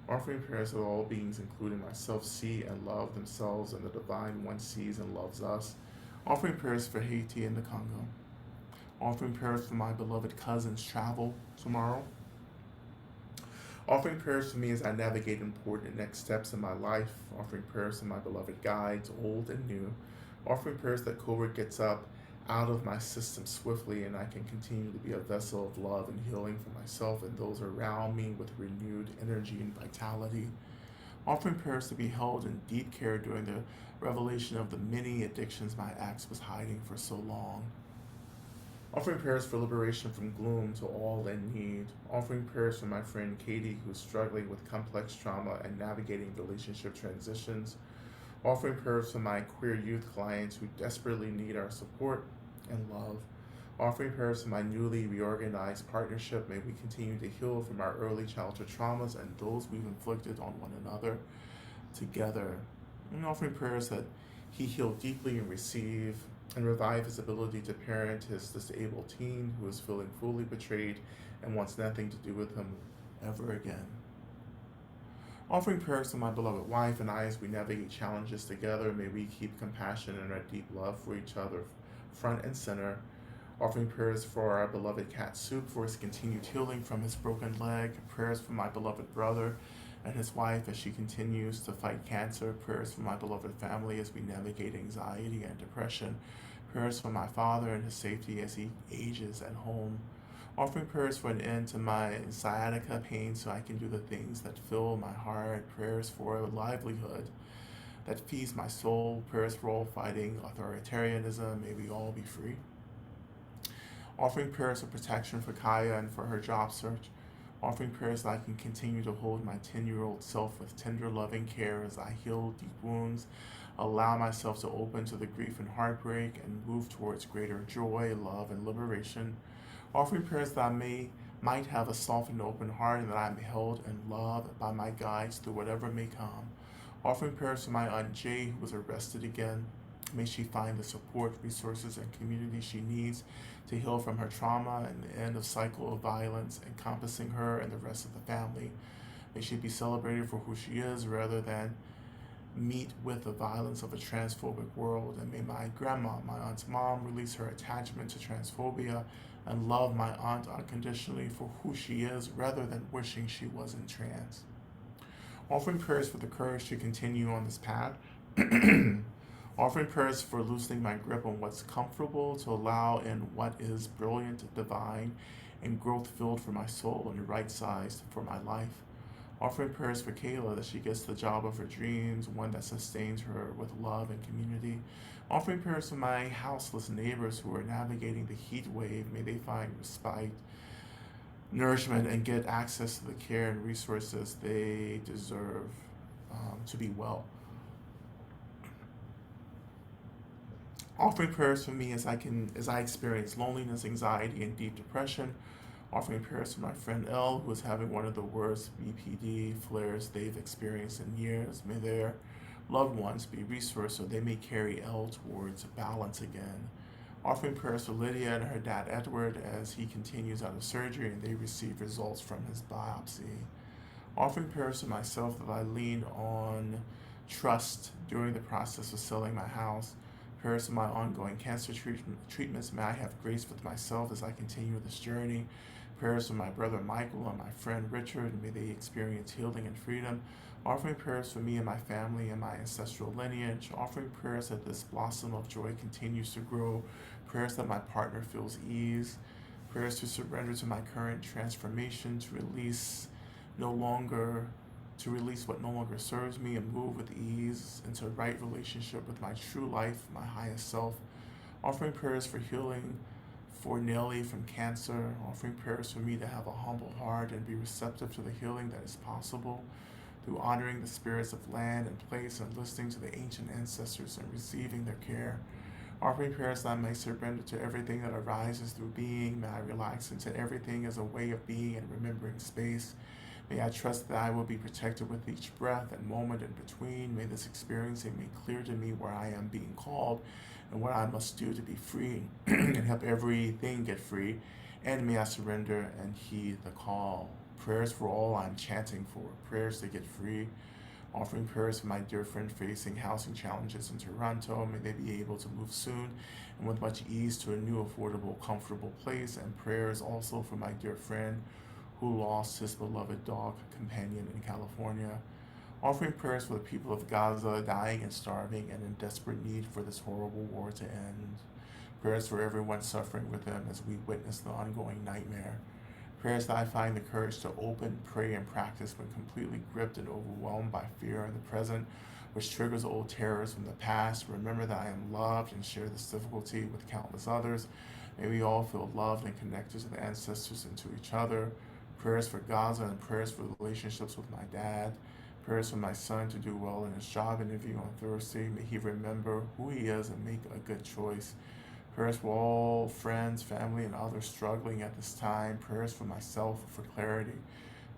Offering prayers that all beings, including myself, see and love themselves, and the Divine One sees and loves us. Offering prayers for Haiti and the Congo. Offering prayers for my beloved cousin's travel tomorrow. Offering prayers for me as I navigate important next steps in my life. Offering prayers to my beloved guides, old and new. Offering prayers that COVID gets up out of my system swiftly and I can continue to be a vessel of love and healing for myself and those around me with renewed energy and vitality. Offering prayers to be held in deep care during the revelation of the many addictions my ex was hiding for so long. Offering prayers for liberation from gloom to all in need. Offering prayers for my friend Katie, who's struggling with complex trauma and navigating relationship transitions. Offering prayers for my queer youth clients who desperately need our support and love. Offering prayers for my newly reorganized partnership. May we continue to heal from our early childhood traumas and those we've inflicted on one another together. And offering prayers that he heal deeply and receive and revive his ability to parent his disabled teen who is feeling fully betrayed and wants nothing to do with him ever again. Offering prayers to my beloved wife and I as we navigate challenges together. May we keep compassion and our deep love for each other front and center. Offering prayers for our beloved cat Soup for his continued healing from his broken leg. Prayers for my beloved brother and his wife as she continues to fight cancer. Prayers for my beloved family as we navigate anxiety and depression. Prayers for my father and his safety as he ages at home. Offering prayers for an end to my sciatica pain so I can do the things that fill my heart. Prayers for a livelihood that feeds my soul. Prayers for all fighting authoritarianism. May we all be free. Offering prayers of protection for Kaya and for her job search. Offering prayers that I can continue to hold my 10-year-old self with tender, loving care as I heal deep wounds, allow myself to open to the grief and heartbreak, and move towards greater joy, love, and liberation. Offering prayers that might have a soft and open heart, and that I am held and loved by my guides through whatever may come. Offering prayers for my Aunt Jay, who was arrested again. May she find the support, resources, and community she needs to heal from her trauma and the end of cycle of violence encompassing her and the rest of the family. May she be celebrated for who she is rather than meet with the violence of a transphobic world. And may my grandma, my aunt's mom, release her attachment to transphobia and love my aunt unconditionally for who she is rather than wishing she wasn't trans. Offering prayers for the courage to continue on this path. Offering prayers for loosening my grip on what's comfortable to allow in what is brilliant, divine, and growth filled for my soul and right sized for my life. Offering prayers for Kayla that she gets the job of her dreams, one that sustains her with love and community. Offering prayers for my houseless neighbors who are navigating the heat wave. May they find respite, nourishment, and get access to the care and resources they deserve to be well. Offering prayers for me as I experience loneliness, anxiety, and deep depression. Offering prayers for my friend Elle, who is having one of the worst BPD flares they've experienced in years. May their loved ones be resourced so they may carry Elle towards balance again. Offering prayers for Lydia and her dad Edward as he continues out of surgery and they receive results from his biopsy. Offering prayers for myself that I lean on trust during the process of selling my house. Prayers for my ongoing cancer treatments. May I have grace with myself as I continue this journey. Prayers for my brother Michael and my friend Richard. May they experience healing and freedom. Offering prayers for me and my family and my ancestral lineage. Offering prayers that this blossom of joy continues to grow. Prayers that my partner feels ease. Prayers to surrender to my current transformation, to release what no longer serves me and move with ease into a right relationship with my true life, my highest self. Offering prayers for healing for Nellie from cancer. Offering prayers for me to have a humble heart and be receptive to the healing that is possible through honoring the spirits of land and place and listening to the ancient ancestors and receiving their care. Offering prayers that I may surrender to everything that arises through being. May I relax into everything as a way of being and remembering space. May I trust that I will be protected with each breath and moment in between. May this experience make clear to me where I am being called and what I must do to be free and help everything get free. And may I surrender and heed the call. Prayers for all I'm chanting for. Prayers to get free. Offering prayers for my dear friend facing housing challenges in Toronto. May they be able to move soon and with much ease to a new, affordable, comfortable place. And prayers also for my dear friend who lost his beloved dog companion in California. Offering prayers for the people of Gaza dying and starving and in desperate need for this horrible war to end. Prayers for everyone suffering with them as we witness the ongoing nightmare. Prayers that I find the courage to open, pray, and practice when completely gripped and overwhelmed by fear in the present, which triggers old terrors from the past. Remember that I am loved and share this difficulty with countless others. May we all feel loved and connected to the ancestors and to each other. Prayers for Gaza and prayers for relationships with my dad. Prayers for my son to do well in his job interview on Thursday. May he remember who he is and make a good choice. Prayers for all friends, family, and others struggling at this time. Prayers for myself for clarity.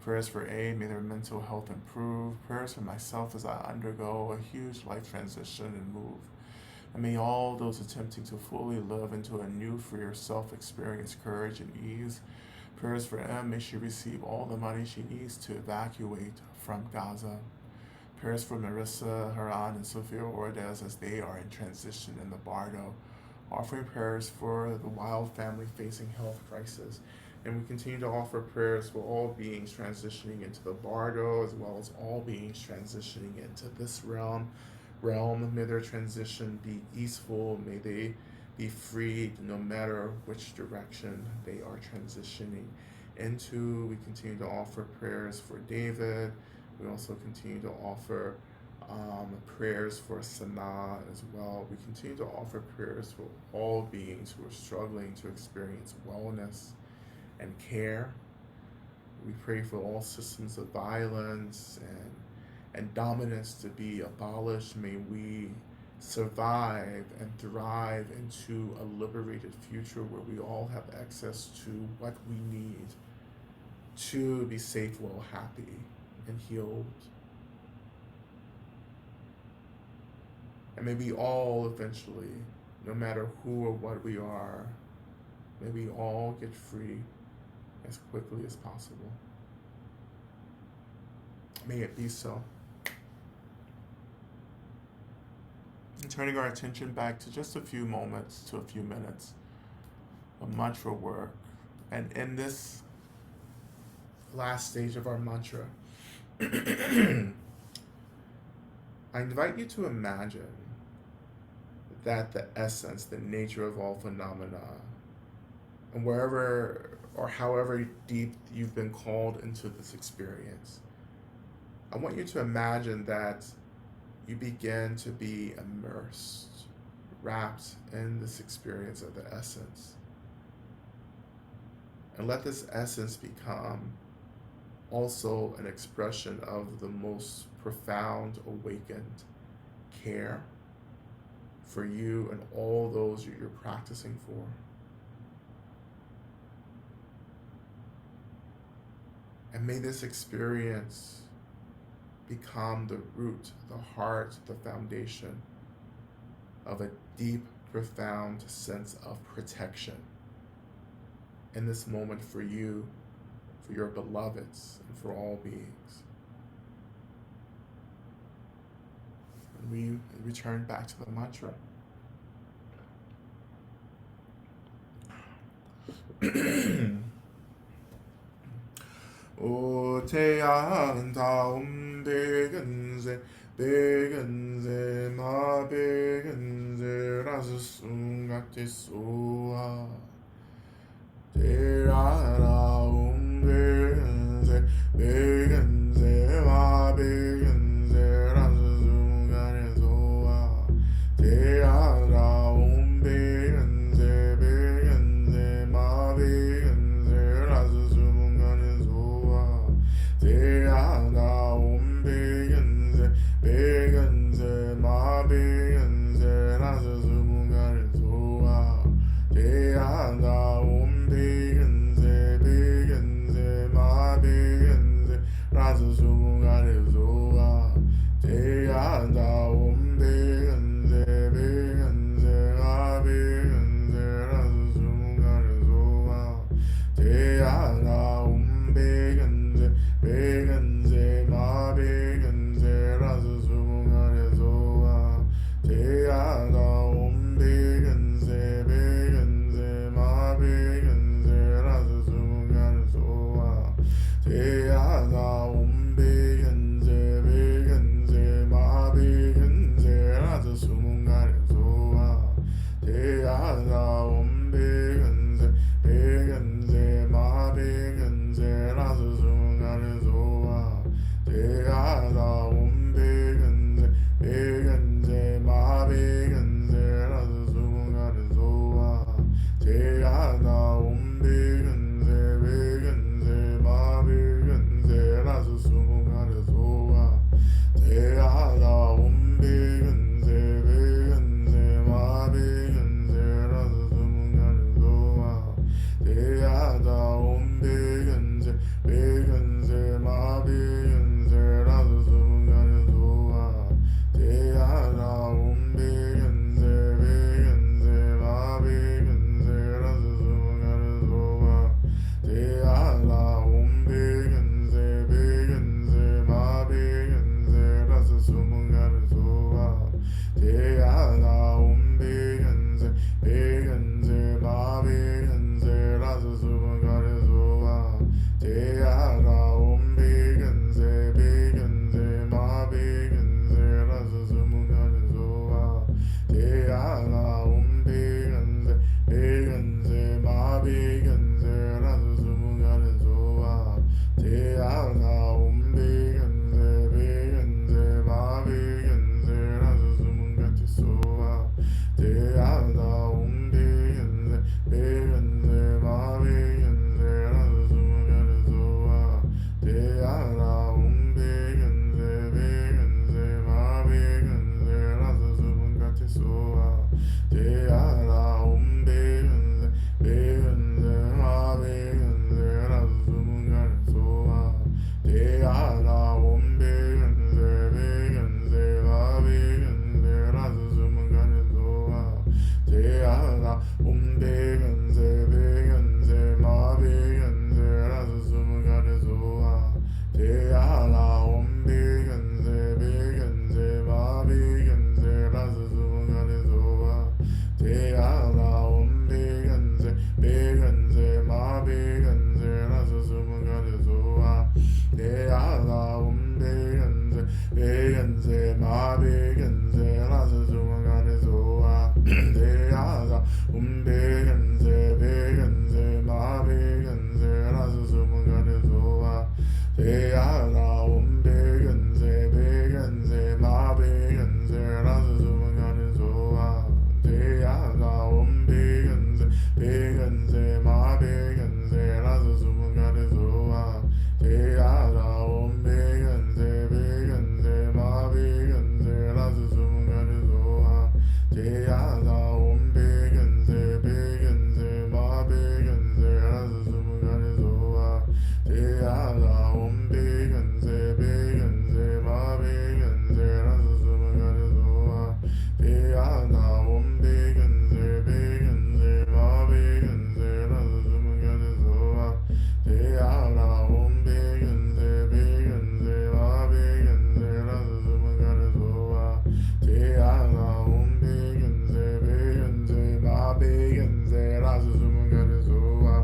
Prayers for A, may their mental health improve. Prayers for myself as I undergo a huge life transition and move. And may all those attempting to fully live into a new, freer self experience courage and ease. Prayers for Em, may she receive all the money she needs to evacuate from Gaza. Prayers for Marissa, her aunt, and Sofia Ordez as they are in transition in the Bardo. Offering prayers for the Wild family facing health crisis. And we continue to offer prayers for all beings transitioning into the Bardo, as well as all beings transitioning into this realm. May their transition be easeful. May they be freed no matter which direction they are transitioning into. We continue to offer prayers for David. We also continue to offer prayers for Sanaa as well. We continue to offer prayers for all beings who are struggling to experience wellness and care. We pray for all systems of violence and dominance to be abolished. May we survive and thrive into a liberated future where we all have access to what we need to be safe, well, happy, and healed. And may we all eventually, no matter who or what we are, may we all get free as quickly as possible. May it be so. And turning our attention back to just a few moments to a few minutes of mantra work. And in this last stage of our mantra, I invite you to imagine that the essence, the nature of all phenomena, and wherever or however deep you've been called into this experience, I want you to imagine that you begin to be immersed, wrapped in this experience of the essence. And let this essence become also an expression of the most profound awakened care for you and all those you're practicing for. And may this experience become the root, the heart, the foundation of a deep, profound sense of protection in this moment for you, for your beloveds, and for all beings. And we return back to the mantra. O Teyan Taum Begenze, Begenze, Ma Begenze, Rasusungatisoa. Teraraum Begenze, Begenze, Ma Begenze, Rasusungatisoa. Teraraum Begenze, Begenze, Ma Begenze, Rasusungatisoa. Teraraum Begenze, Begenze, Ma Begenze, Rasusungatisoa. Teraraum Begenze, Begenze, Ma Begenze, Rasusungatisoa. Teala umbegenze, begenze, ma begenze, rasu sumangare zoa. Teala umbegenze, begenze, ma begenze, rasu sumangare zoa. Teala umbegenze, begenze, ma begenze, rasu sumangare zoa. Teala umbegenze, begenze, ma begenze, rasu sumangare zoa. Teala umbegenze, begenze, ma begenze, rasu sumangare zoa. Teala umbegenze, begenze, ma begenze, rasu sumangare zoa. Teala umbegenze, begenze, ma begenze, rasu sumangare zoa. Teala umbegenze, begenze, ma begenze, rasu sumangare zoa. Teala umbegenze, begenze, ma begenze, rasu sumangare zoa. Teala umbegenze, begenze, ma begenze, rasu sumangare zoa. Teala umbegenze, begenze, ma begenze, rasu sumangare zoa. Teala umbegenze, begenze, ma begenze, rasu sumangare zoa. Teala umbegenze, begenze, ma begenze, rasu sumangare zoa. Teala umbegenze, begenze, ma begenze, rasu sumangare zoa. Teala umbegenze, begenze, ma begenze, rasu sumangare zoa. Teala umbegenze, begenze, ma begenze, rasu sumangare zoa. Teala umbegenze, begenze, ma begenze, rasu sumangare zoa. Teala umbegenze, begenze, ma begenze, rasu sumangare zoa. Teala umbegenze, begenze, ma begenze, rasu sumangare zoa. Teala umbegenze, begenze, ma begenze, rasu sumangare zoa. Teala umbegenze, begenze, ma begenze, rasu sumangare zoa.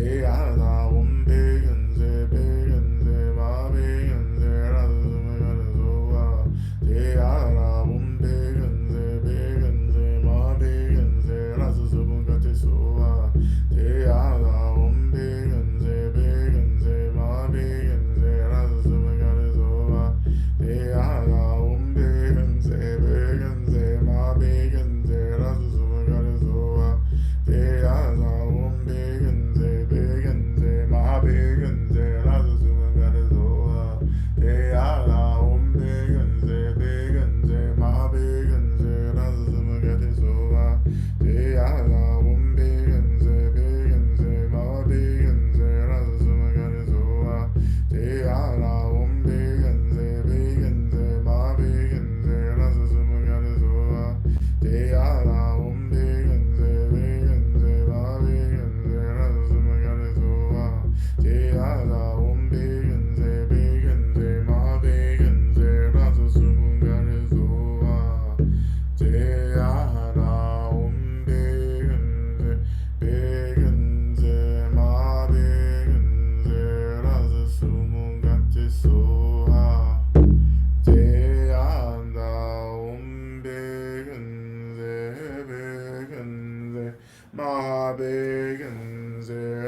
Teala umbegenze, begenze, ma begenze, rasu sumangare zoa. Teala umbegenze, begenze, ma begenze, rasu sumangare zoa. Teala umbegenze, begenze, ma begenze, rasu sumangare zoa. Teala umbegenze, begenze, ma begenze, rasu sumangare zoa. Teala umbegenze, begenze, ma begenze, rasu sumangare zoa. Teala umbegenze, begenze, ma begenze, rasu sumangare zoa. Teala umbegenze, begenze, ma begenze, rasu sumangare zoa. Teala umbegenze, begenze, ma begenze, rasu sumangare zoa. Teala umbegenze, begenze, ma begenze, rasu sumangare zoa. Teala umbegenze, begenze, ma begenze, rasu sumangare zoa. Teala umbegenze, begenze, ma begenze, rasu sumangare zoa. Teala umbegenze, begenze, ma begenze,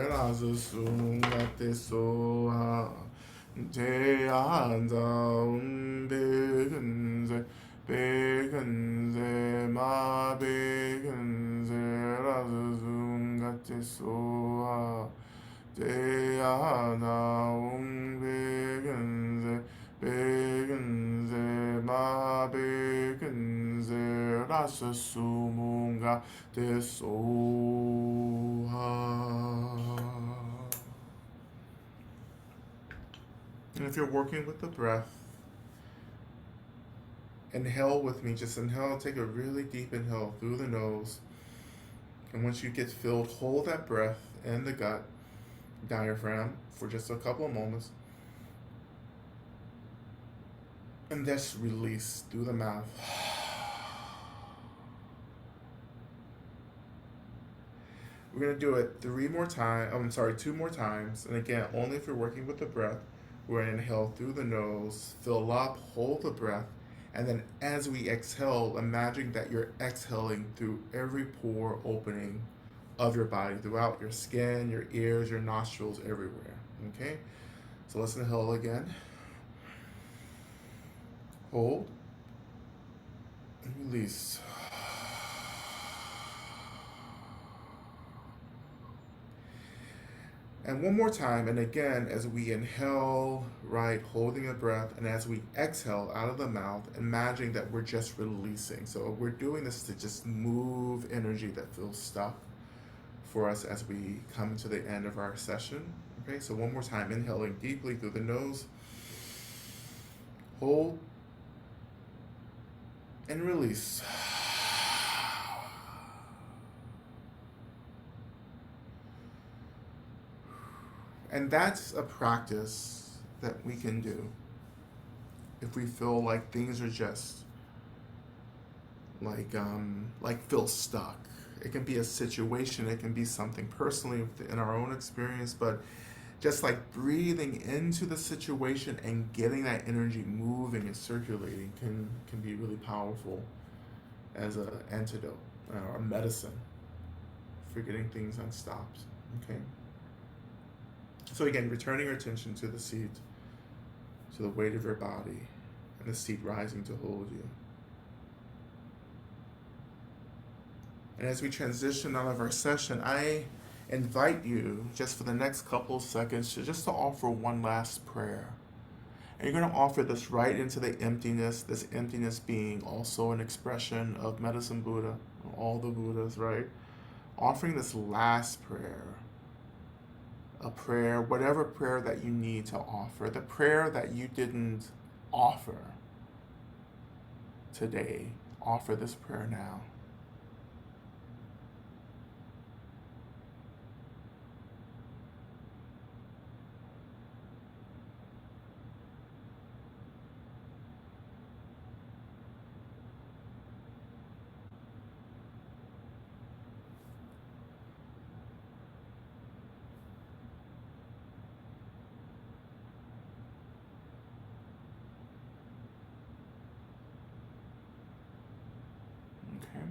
rasu sumangare zoa. Teala umbegenze, begenze, ma begenze, rasu sumangare zoa. Teala umbegenze, begenze, ma begenze, rasu sumangare zoa. And if you're working with the breath, inhale with me. Just inhale, take a really deep inhale through the nose. And once you get filled, hold that breath in the gut, diaphragm, for just a couple of moments. And just release through the mouth. We're gonna do it 2 more times. And again, only if you're working with the breath. We're gonna inhale through the nose, fill up, hold the breath, and then as we exhale, imagine that you're exhaling through every pore opening of your body, throughout your skin, your ears, your nostrils, everywhere. Okay? So let's inhale again. Hold and release. And one more time, and again, as we inhale, right, holding a breath, and as we exhale out of the mouth, imagining that we're just releasing. So we're doing this to just move energy that feels stuck for us as we come to the end of our session. Okay, so one more time, inhaling deeply through the nose, hold, and release. And that's a practice that we can do if we feel like things are just like feel stuck. It can be a situation, it can be something personally in our own experience, but just like breathing into the situation and getting that energy moving and circulating can be really powerful as an antidote or medicine for getting things unstopped. Okay. So again, returning our attention to the seat, to the weight of your body, and the seat rising to hold you. And as we transition out of our session, I invite you just for the next couple of seconds to offer one last prayer. And you're going to offer this right into the emptiness, this emptiness being also an expression of Medicine Buddha, all the Buddhas, right? Offering this last prayer, a prayer, whatever prayer that you need to offer, the prayer that you didn't offer today, offer this prayer now. Okay.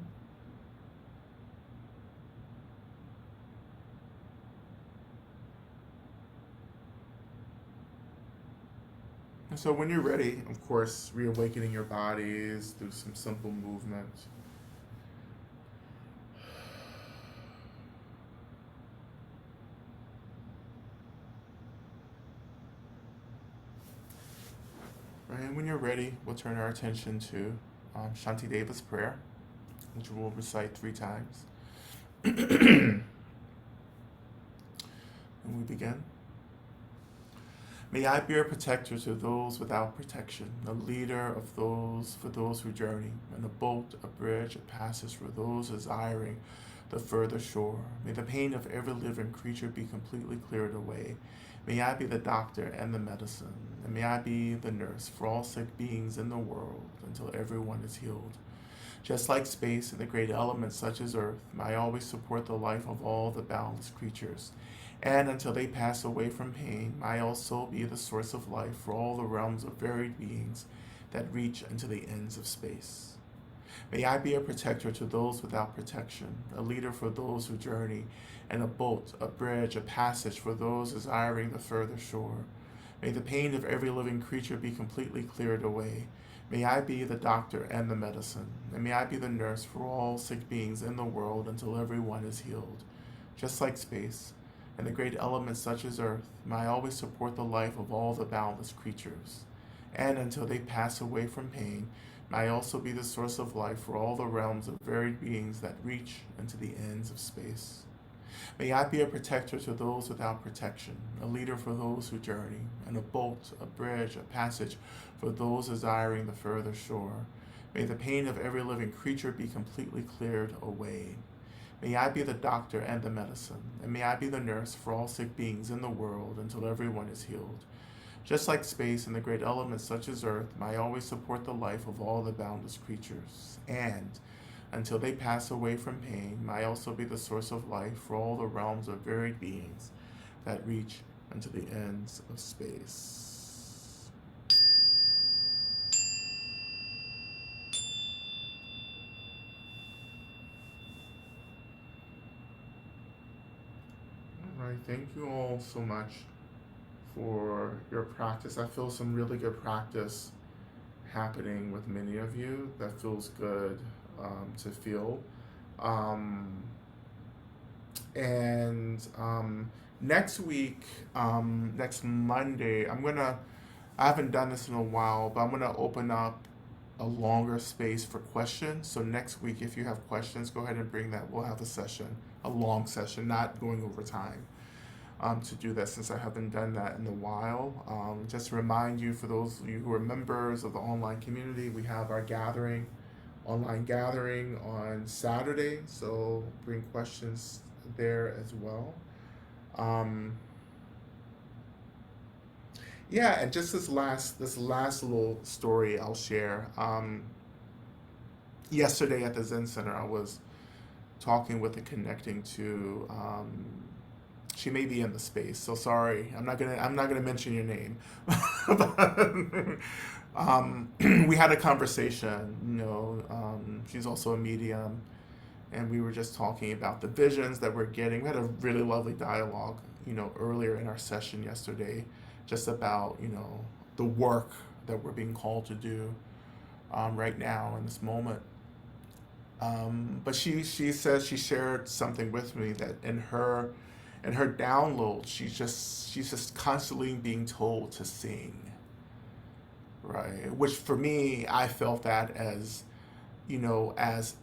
And so when you're ready, of course, reawakening your bodies through some simple movement. Right, and when you're ready, we'll turn our attention to Shantideva's prayer, which we'll recite 3 times. And we begin. May I be a protector to those without protection, a leader of those for those who journey, and a boat, a bridge, a passage for those desiring the further shore. May the pain of every living creature be completely cleared away. May I be the doctor and the medicine, and may I be the nurse for all sick beings in the world until everyone is healed. Just like space and the great elements such as earth, may I always support the life of all the boundless creatures. And until they pass away from pain, may I also be the source of life for all the realms of varied beings that reach into the ends of space. May I be a protector to those without protection, a leader for those who journey, and a boat, a bridge, a passage for those desiring the further shore. May the pain of every living creature be completely cleared away. May I be the doctor and the medicine, and may I be the nurse for all sick beings in the world until everyone is healed. Just like space, and the great elements such as earth, may I always support the life of all the boundless creatures. And until they pass away from pain, may I also be the source of life for all the realms of varied beings that reach into the ends of space. May I be a protector to those without protection, a leader for those who journey, and a boat, a bridge, a passage for those desiring the further shore. May the pain of every living creature be completely cleared away. May I be the doctor and the medicine, and may I be the nurse for all sick beings in the world until everyone is healed. Just like space and the great elements such as earth, may I always support the life of all the boundless creatures. And until they pass away from pain, might also be the source of life for all the realms of varied beings that reach unto the ends of space. All right, thank you all so much for your practice. I feel some really good practice happening with many of you. That feels good to feel. Um, and next week, next Monday, I haven't done this in a while, but I'm gonna open up a longer space for questions. So next week, if you have questions, go ahead and bring that. We'll have a session, a long session, not going over time, to do that since I haven't done that in a while. Just to remind you, for those of you who are members of the online community, we have our online gathering on Saturday. So bring questions there as well. Um, yeah, and just this last little story I'll share. Yesterday at the Zen Center, I was talking with and connecting to. She may be in the space, so sorry. I'm not gonna mention your name. But, we had a conversation. She's also a medium, and we were just talking about the visions that we're getting. We had a really lovely dialogue, earlier in our session yesterday, just about the work that we're being called to do right now in this moment. But she says she shared something with me that in her download she's just constantly being told to sing, right? Which for me, I felt that as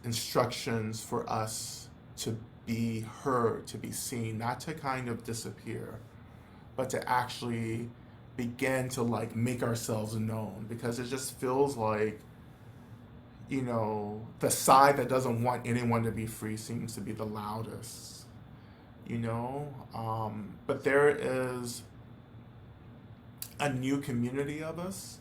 instructions for us to be heard, to be seen, not to kind of disappear, but to actually begin to like make ourselves known, because it just feels like the side that doesn't want anyone to be free seems to be the loudest, but there is a new community of us,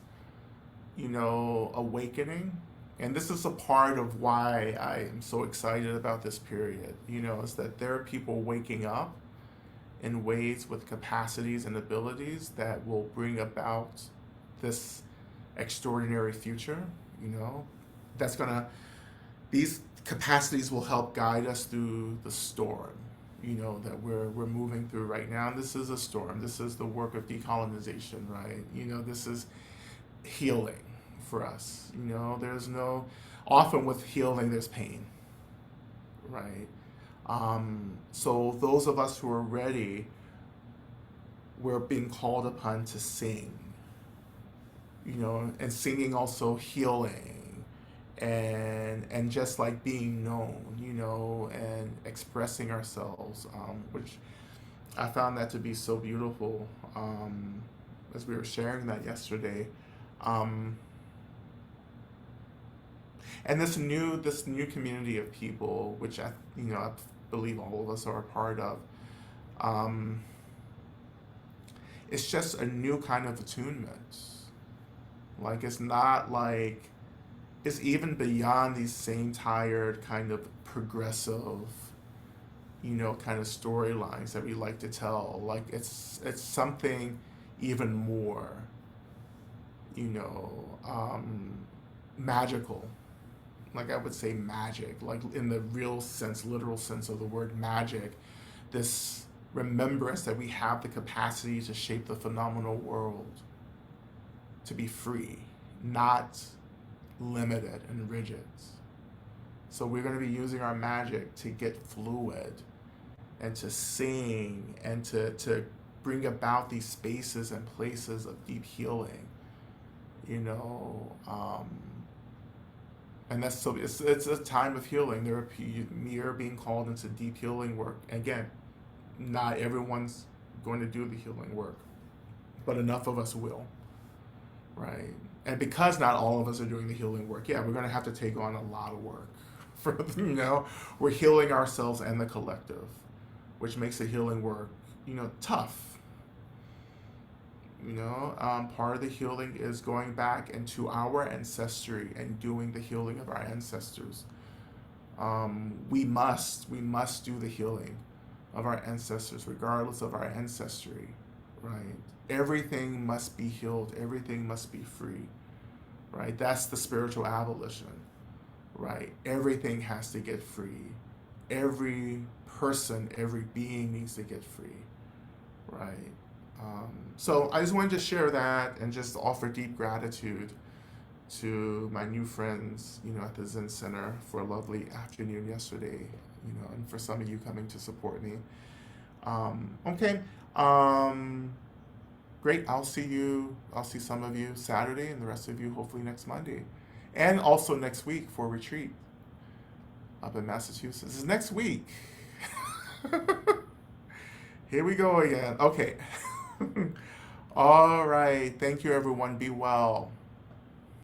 awakening. And this is a part of why I am so excited about this period, is that there are people waking up in ways with capacities and abilities that will bring about this extraordinary future, that's gonna, these capacities will help guide us through the storm, that we're moving through right now. And this is a storm. This is the work of decolonization, right? This is healing for us. There's no, often with healing, there's pain, right? So those of us who are ready, we're being called upon to sing, and singing also healing, and just like being known, and expressing ourselves, which I found that to be so beautiful, as we were sharing that yesterday. And this new community of people, which I believe all of us are a part of, um, it's just a new kind of attunement. Like, it's not like, it's even beyond these same tired kind of progressive, kind of storylines that we like to tell. Like, it's something even more, you know, magical. Like, I would say magic, like in the real sense, literal sense of the word magic. This remembrance that we have the capacity to shape the phenomenal world, to be free, not limited and rigid. So we're going to be using our magic to get fluid and to sing and to bring about these spaces and places of deep healing, you know. And that's so it's a time of healing. You're being called into deep healing work. Again, not everyone's going to do the healing work, but enough of us will, right? And because not all of us are doing the healing work, yeah, we're going to have to take on a lot of work. For we're healing ourselves and the collective, which makes the healing work, tough. Part of the healing is going back into our ancestry and doing the healing of our ancestors, We must do the healing of our ancestors, regardless of our ancestry, right? Everything must be healed. Everything must be free, right? That's the spiritual abolition, right? Everything has to get free. Every person, every being needs to get free, right? So I just wanted to share that and just offer deep gratitude to my new friends, at the Zen Center for a lovely afternoon yesterday, and for some of you coming to support me. Okay. Um, Great. I'll see some of you Saturday and the rest of you hopefully next Monday. And also next week for a retreat up in Massachusetts. This is next week. Here we go again. Okay. All right. Thank you, everyone. Be well.